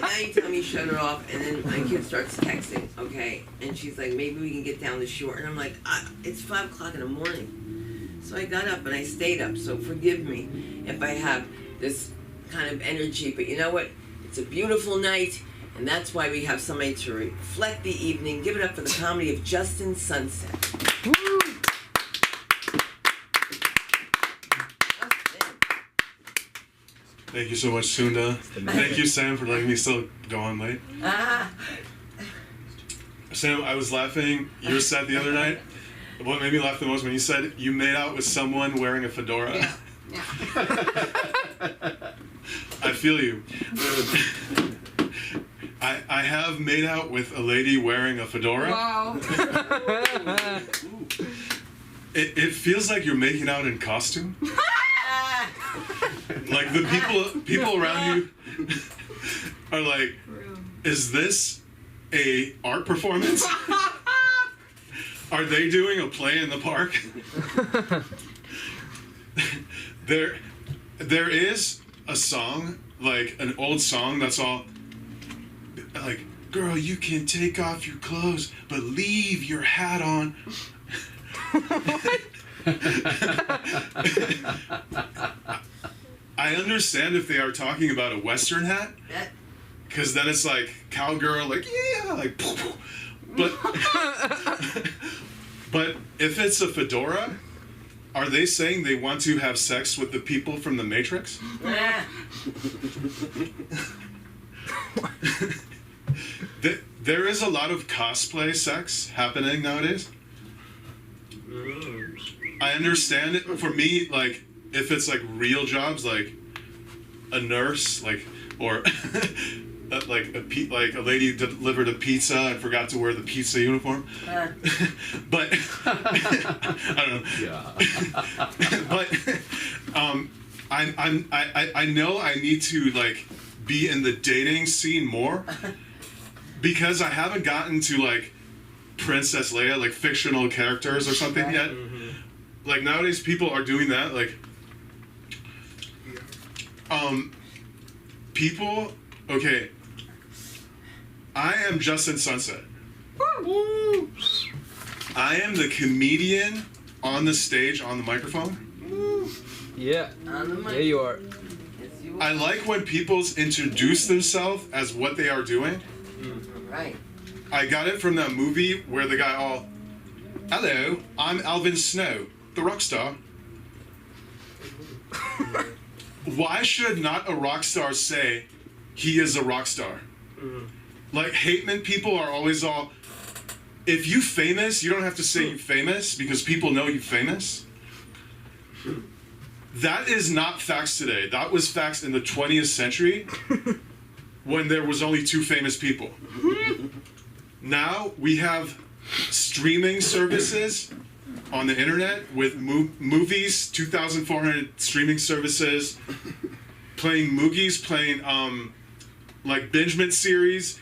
now you tell me shut it off, and then my kid starts texting, okay? And she's like, maybe we can get down the shore. And I'm like, it's 5 o'clock in the morning. So I got up and I stayed up, so forgive me if I have this kind of energy. But you know what? It's a beautiful night, and that's why we have somebody to reflect the evening. Give it up for the comedy of Justin Sunset. Woo! Thank you so much, Sunda. Thank you, Sam, for letting me still go on late. Sam, I was laughing. Your set the other night. What made me laugh the most when you said you made out with someone wearing a fedora. Yeah. I feel you. I have made out with a lady wearing a fedora. Wow. It feels like you're making out in costume. Like the people around you are like, is this a art performance? Are they doing a play in the park? There is a song, like an old song that's all like, girl, you can take off your clothes, but leave your hat on. I understand if they are talking about a Western hat, because then it's like cowgirl, like yeah, like. But if it's a fedora, are they saying they want to have sex with the people from the Matrix? There is a lot of cosplay sex happening nowadays. I understand it. For me, like, if it's like real jobs, like a nurse, like, or like a lady delivered a pizza and forgot to wear the pizza uniform. But I don't know. Yeah. But I know I need to like be in the dating scene more, because I haven't gotten to like Princess Leia, like fictional characters or something yet. Like nowadays people are doing that, like people, okay, I am Justin Sunset. Woo! I am the comedian on the stage, on the microphone. Woo! Yeah. On the mic. Yeah, you are. Yes, you are. I like when people introduce themselves as what they are doing. Right. I got it from that movie where the guy all, hello, I'm Alvin Snow, the rock star. Why should not a rock star say he is a rock star? Like, Hateman people are always all, if you famous, you don't have to say you famous because people know you famous. That is not facts today. That was facts in the 20th century when there was only 2 famous people. Now we have streaming services on the internet with movies, 2,400 streaming services, playing moogies, playing like binge series.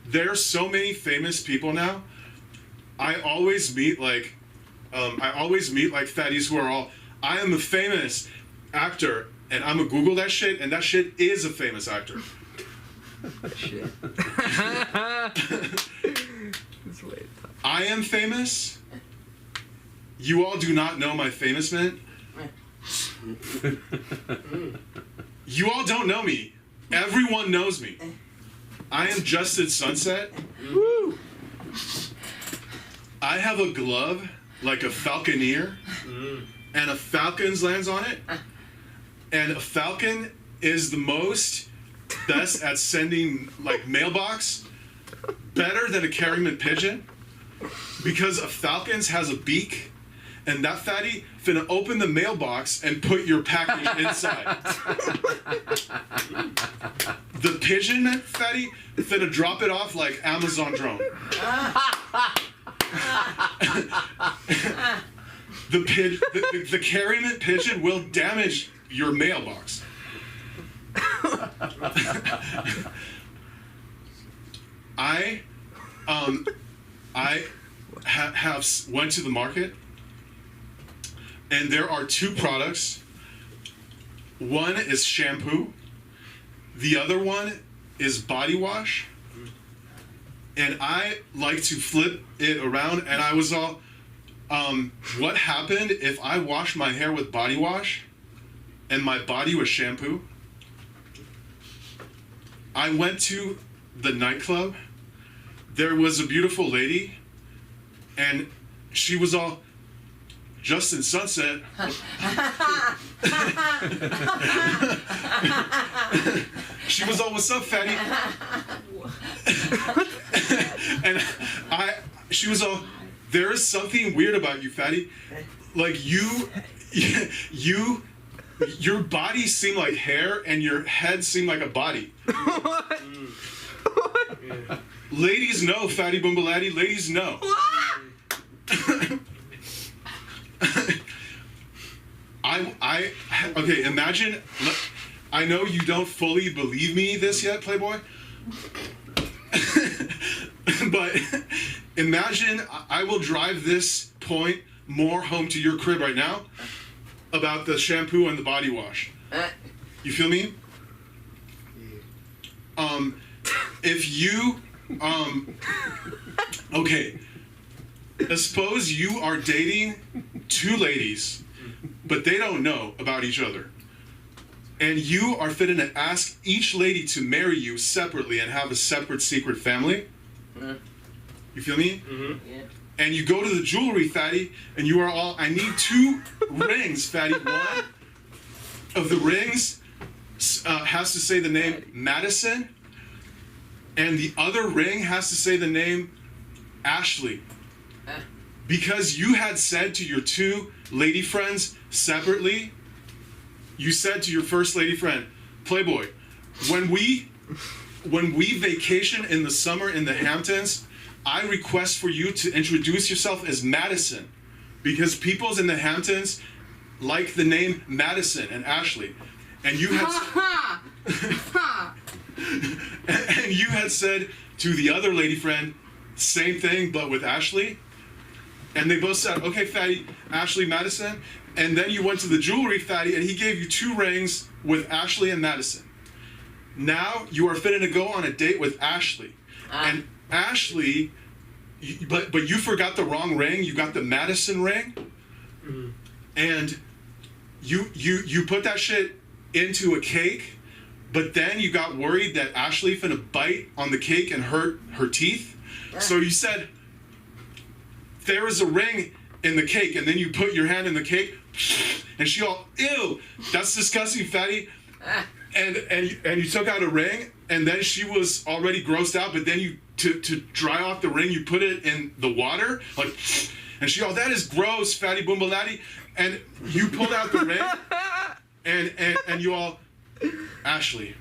There are so many famous people now. I always meet like fatties who are all, I am a famous actor, and I'm gonna Google that shit, and that shit is a famous actor. Shit. I am famous. You all do not know my famous man. You all don't know me. Everyone knows me. I am Justin Sunset. Woo! I have a glove like a falconeer, and a falcon's lands on it. And a falcon is the best at sending like mailbox, better than a carryman pigeon, because a falcon's has a beak, and that fatty finna open the mailbox and put your package inside. The pigeon fatty finna drop it off like Amazon drone. The carryman pigeon will damage your mailbox. I went to the market, and there are two products. One is shampoo. The other one is body wash. And I like to flip it around, and I was all, what happened if I washed my hair with body wash and my body was shampoo? I went to the nightclub. There was a beautiful lady, and she was all, Justin Sunset. She was all, what's up, fatty? And she was all, there is something weird about you, fatty. Like your body seemed like hair, and your head seemed like a body. What? Ladies know, fatty boombalatti. Ladies know. Okay, imagine, I know you don't fully believe me this yet, Playboy, but imagine I will drive this point more home to your crib right now about the shampoo and the body wash. You feel me? If you, okay, suppose you are dating two ladies, but they don't know about each other. And you are fitting to ask each lady to marry you separately and have a separate secret family. You feel me? Mm-hmm. Yeah. And you go to the jewelry, fatty, and you are all, I need two rings, fatty. One of the rings has to say the name Madison, and the other ring has to say the name Ashley. Because you had said to your two lady friends separately, you said to your first lady friend, Playboy, when we vacation in the summer in the Hamptons, I request for you to introduce yourself as Madison, because peoples in the Hamptons like the name Madison and Ashley. And you had and you had said to the other lady friend, same thing but with Ashley. And they both said, okay, fatty, Ashley, Madison. And then you went to the jewelry, fatty, and he gave you two rings with Ashley and Madison. Now you are fitting to go on a date with Ashley. And Ashley, but you forgot the wrong ring. You got the Madison ring. Mm-hmm. And you put that shit into a cake, but then you got worried that Ashley finna bite on the cake and hurt her teeth. So you said, there is a ring in the cake, and then you put your hand in the cake, and she all, ew, that's disgusting, fatty. And you took out a ring, and then she was already grossed out, but then you, to dry off the ring, you put it in the water, like, and she all, that is gross, fatty boombalatti. And you pulled out the ring, and you all, Ashley.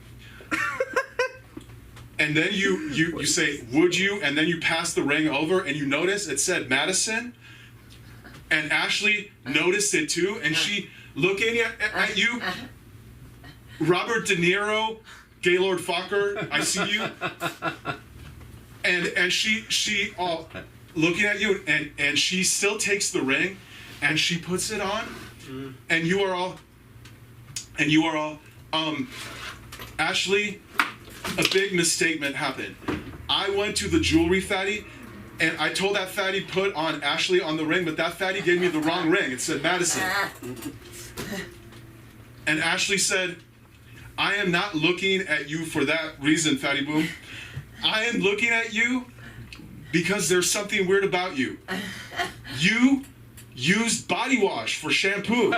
And then you say, would you? And then you pass the ring over, and you notice it said Madison. And Ashley noticed it too, and she looking at you, Robert De Niro, Gaylord Fokker, I see you. And she looking at you, and she still takes the ring, and she puts it on, and you are all, Ashley, a big misstatement happened. I went to the jewelry fatty, and I told that fatty put on Ashley on the ring, but that fatty gave me the wrong ring. It said Madison. And Ashley said, I am not looking at you for that reason, Fatty Boom. I am looking at you because there's something weird about you. You used body wash for shampoo.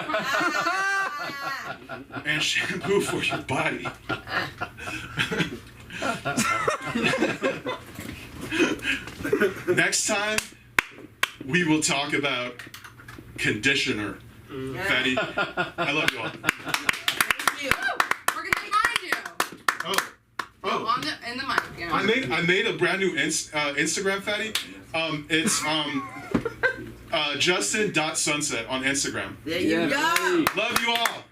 And shampoo for your body. Next time, we will talk about conditioner. Fatty, I love you all. Thank you. We're gonna find you. Oh. On the in the mic. Yeah. I made a brand new Instagram, Fatty. It's Justin.sunset on Instagram. There you go. Love you all.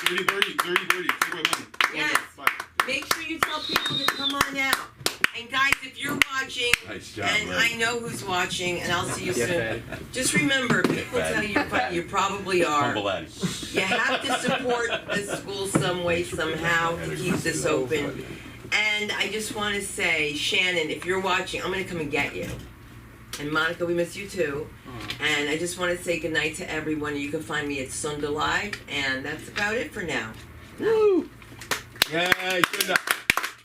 Dirty birdie. Take my money. Yes. Make sure you tell people to come on out. And guys, if you're watching, Nice job, and man. I know who's watching, and I'll see you soon. Just remember, people tell you you're funny. You probably are. Humble Laddie. You have to support the school some way, somehow, to keep this open. And I just want to say, Shannon, if you're watching, I'm going to come and get you. And Monica, we miss you too. And I just want to say goodnight to everyone. You can find me at Sunda Live, and that's about it for now. Woo! Yay, good night.